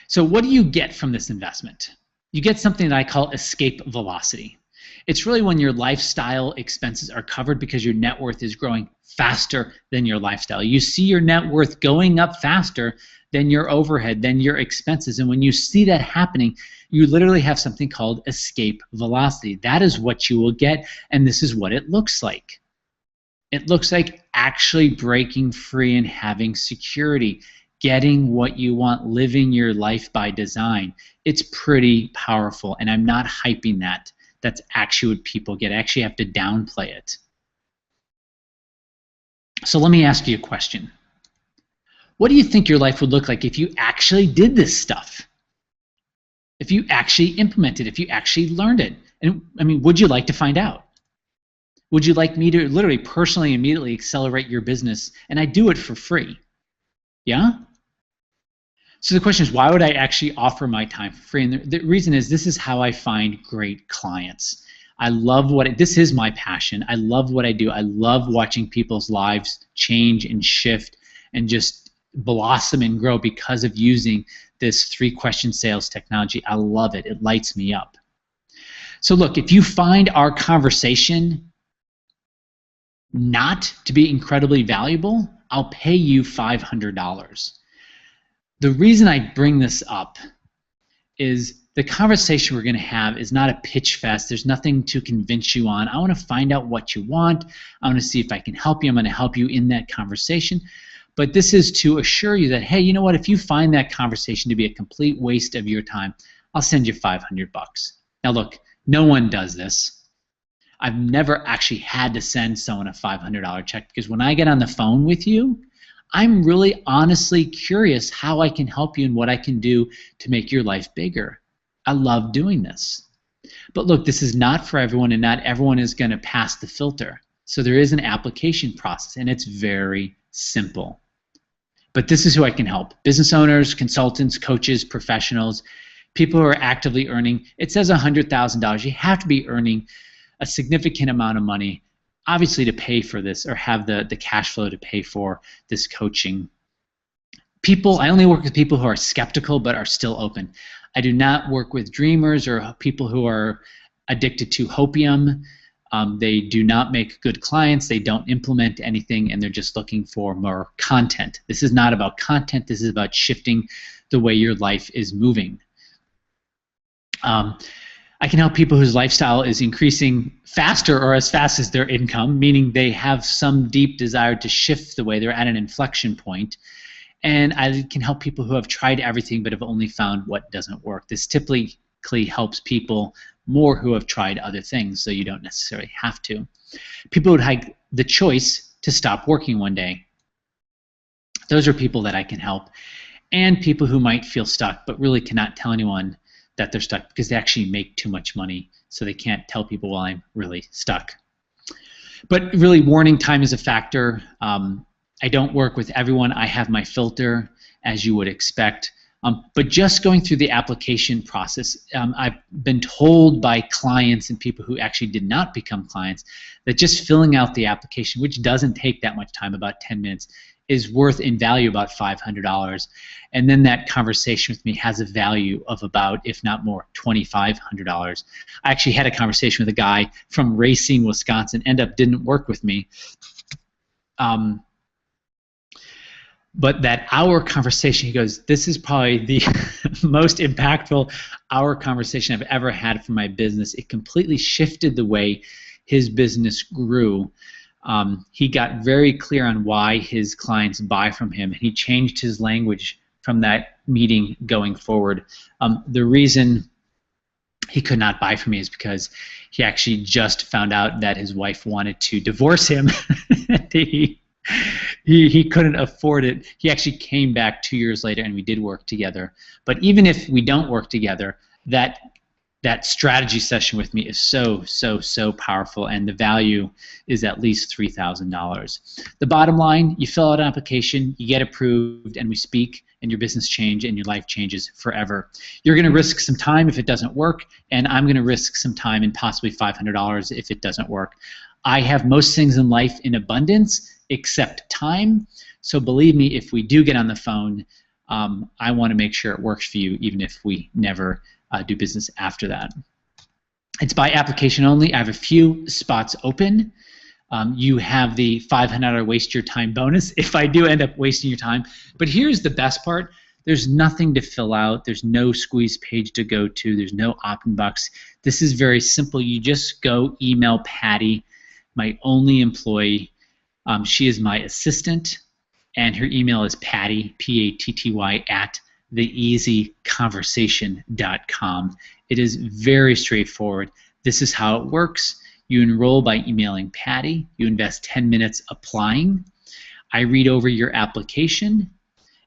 So what do you get from this investment? You get something that I call escape velocity. It's really when your lifestyle expenses are covered because your net worth is growing faster than your lifestyle. You see your net worth going up faster than your overhead, than your expenses. And when you see that happening, you literally have something called escape velocity. That is what you will get, and this is what it looks like. It looks like actually breaking free and having security, getting what you want, living your life by design. It's pretty powerful, and I'm not hyping that. That's actually what people get. I actually have to downplay it. So let me ask you a question. What do you think your life would look like if you actually did this stuff? If you actually implemented, if you actually learned it? And I mean, would you like to find out? Would you like me to literally personally immediately accelerate your business? And I do it for free. Yeah? So the question is, why would I actually offer my time for free? And the reason is, this is how I find great clients. I love this is my passion. I love what I do. I love watching people's lives change and shift and just blossom and grow because of using this 3-question sales technology. I love it. It lights me up. So look, if you find our conversation not to be incredibly valuable, I'll pay you $500. The reason I bring this up is the conversation we're going to have is not a pitch fest. There's nothing to convince you on. I want to find out what you want. I want to see if I can help you. I'm going to help you in that conversation. But this is to assure you that, hey, you know what? If you find that conversation to be a complete waste of your time, I'll send you $500. Now look, no one does this. I've never actually had to send someone a $500 check, because when I get on the phone with you, I'm really honestly curious how I can help you and what I can do to make your life bigger. I love doing this. But look, this is not for everyone, and not everyone is going to pass the filter. So there is an application process, and it's very simple. But this is who I can help. Business owners, consultants, coaches, professionals, People who are actively earning, it says $100,000. You have to be earning a significant amount of money, obviously, to pay for this or have the cash flow to pay for this coaching. I only work with people who are skeptical but are still open. I do not work with dreamers or people who are addicted to hopium. They do not make good clients. They don't implement anything, and they're just looking for more content. This is not about content. This is about shifting the way your life is moving. I can help people whose lifestyle is increasing faster or as fast as their income, meaning they have some deep desire to shift the way they're at an inflection point. And I can help people who have tried everything but have only found what doesn't work. This typically helps people more who have tried other things, so you don't necessarily have to. People who have the choice to stop working one day. Those are people that I can help. And people who might feel stuck but really cannot tell anyone that they're stuck because they actually make too much money, so they can't tell people, well, I'm really stuck. But really, warning time is a factor. I don't work with everyone. I have my filter, as you would expect. But just going through the application process, I've been told by clients and people who actually did not become clients that just filling out the application, which doesn't take that much time, about 10 minutes, is worth in value about $500. And then that conversation with me has a value of about, if not more, $2,500. I actually had a conversation with a guy from Racine, Wisconsin, didn't work with me. But that hour conversation, he goes, this is probably the most impactful hour conversation I've ever had for my business. It completely shifted the way his business grew. He got very clear on why his clients buy from him, and he changed his language from that meeting going forward. The reason he could not buy from me is because he actually just found out that his wife wanted to divorce him. He couldn't afford it. He actually came back 2 years later, and we did work together. But even if we don't work together, that strategy session with me is so powerful, and the value is at least $3,000. The bottom line, you fill out an application, you get approved, and we speak, and your business changes and your life changes forever. You're going to risk some time if it doesn't work, and I'm going to risk some time and possibly $500 if it doesn't work. I have most things in life in abundance except time, so believe me, if we do get on the phone, I want to make sure it works for you, even if we never do business after that. It's by application only. I have a few spots open. You have the $500 waste your time bonus if I do end up wasting your time. But here's the best part. There's nothing to fill out. There's no squeeze page to go to. There's no opt-in box. This is very simple. You just go email Patty, my only employee. She is my assistant, and her email is Patty, P-A-T-T-Y, at theeasyconversation.com. It is very straightforward. This is how it works. You enroll by emailing Patty. You invest 10 minutes applying. I read over your application.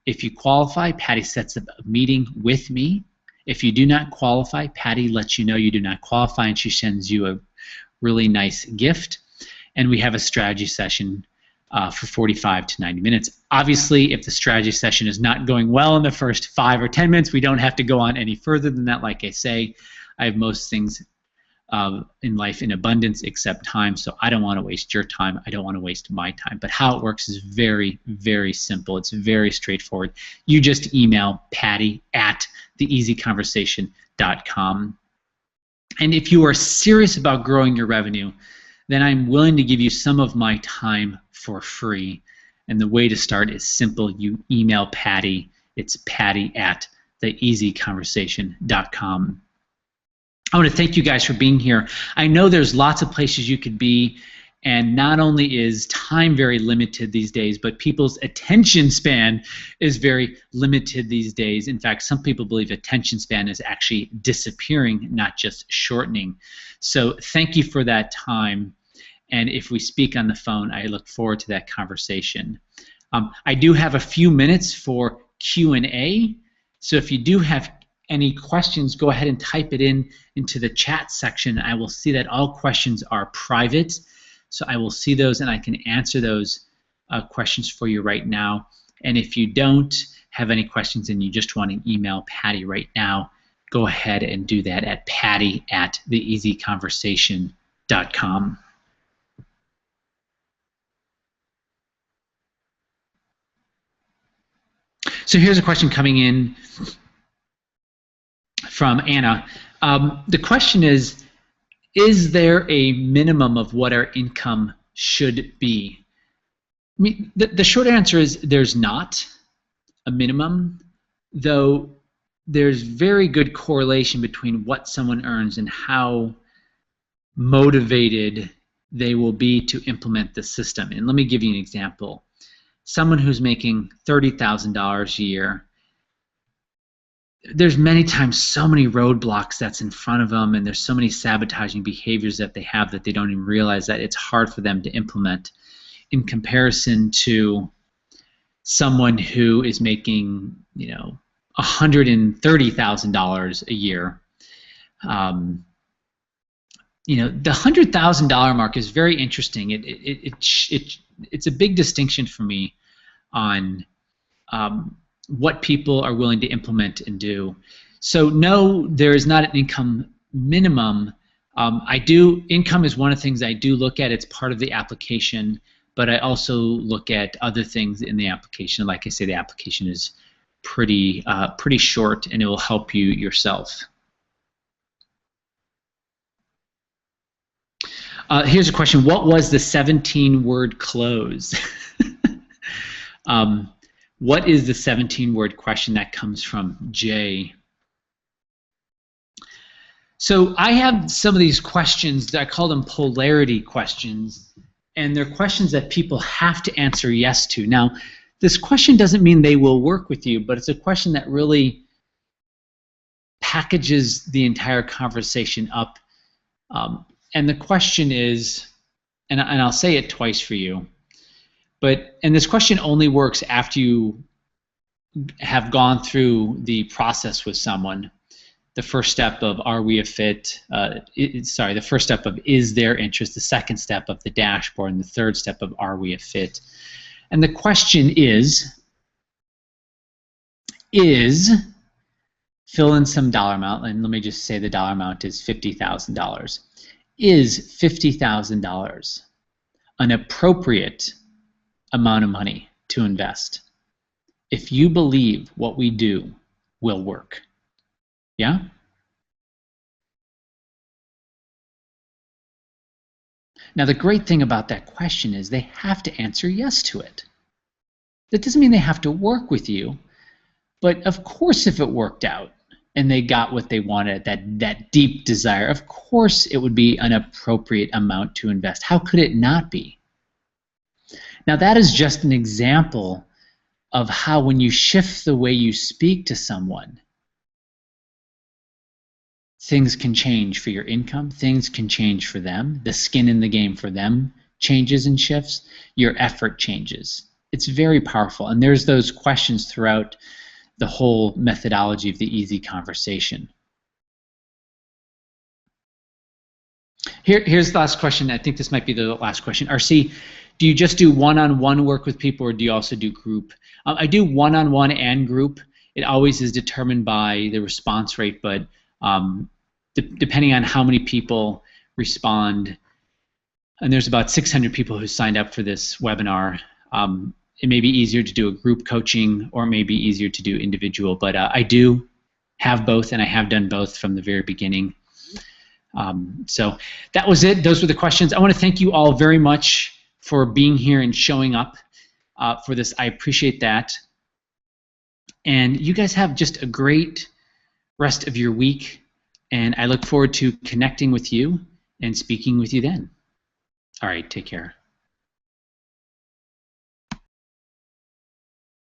If you qualify, Patty sets up a meeting with me. If you do not qualify, Patty lets you know you do not qualify, and she sends you a really nice gift. And we have a strategy session for 45 to 90 minutes. Obviously, if the strategy session is not going well in the first 5 or 10 minutes, we don't have to go on any further than that. Like I say, I have most things in life in abundance except time, so I don't want to waste your time. I don't want to waste my time. But how it works is very, very simple. It's very straightforward. You just email Patty at theeasyconversation.com. And if you are serious about growing your revenue, then I'm willing to give you some of my time for free. And the way to start is simple. You email Patty. It's Patty at theeasyconversation.com. I want to thank you guys for being here. I know there's lots of places you could be, and not only is time very limited these days, but people's attention span is very limited these days. In fact, some people believe attention span is actually disappearing, not just shortening. So thank you for that time. And if we speak on the phone, I look forward to that conversation. I do have a few minutes for Q&A. So if you do have any questions, go ahead and type it into the chat section. I will see that all questions are private. So I will see those and I can answer those questions for you right now. And if you don't have any questions and you just want to email Patty right now, go ahead and do that at patty@theeasyconversation.com. So here's a question coming in from Anna. The question is there a minimum of what our income should be? I mean, the short answer is there's not a minimum, though there's very good correlation between what someone earns and how motivated they will be to implement the system. And let me give you an example. Someone who's making $30,000 a year, there's many times so many roadblocks that's in front of them, and there's so many sabotaging behaviors that they have that they don't even realize that it's hard for them to implement, in comparison to someone who is making, you know, $130,000 a year. You know, the $100,000 mark is very interesting. It's a big distinction for me on what people are willing to implement and do. So no, there is not an income minimum. Income is one of the things I do look at. It's part of the application, but I also look at other things in the application. Like I say, the application is pretty short, and it will help you yourself. Here's a question. What was the 17-word close? What is the 17-word question? That comes from Jay. So I have some of these questions, I call them polarity questions, and they're questions that people have to answer yes to. Now, this question doesn't mean they will work with you, but it's a question that really packages the entire conversation up. And the question is, and I'll say it twice for you, and this question only works after you have gone through the process with someone. The first step of are we a fit, the first step of is there interest, the second step of the dashboard, and the third step of are we a fit. And the question is fill in some dollar amount, and let me just say the dollar amount is $50,000. Is $50,000 an appropriate amount of money to invest if you believe what we do will work? Yeah? Now, the great thing about that question is they have to answer yes to it. That doesn't mean they have to work with you, but of course if it worked out and they got what they wanted, that deep desire, of course it would be an appropriate amount to invest. How could it not be? Now, that is just an example of how when you shift the way you speak to someone, things can change for your income, things can change for them, the skin in the game for them changes and shifts, your effort changes. It's very powerful, and there's those questions throughout the whole methodology of the easy conversation. Here's the last question. I think this might be the last question. RC, do you just do one-on-one work with people, or do you also do group? I do one-on-one and group. It always is determined by the response rate, but depending on how many people respond, and there's about 600 people who signed up for this webinar, it may be easier to do a group coaching, or it may be easier to do individual, but I do have both, and I have done both from the very beginning. So that was it. Those were the questions. I want to thank you all very much for being here and showing up for this. I appreciate that. And you guys have just a great rest of your week, and I look forward to connecting with you and speaking with you then. All right, take care.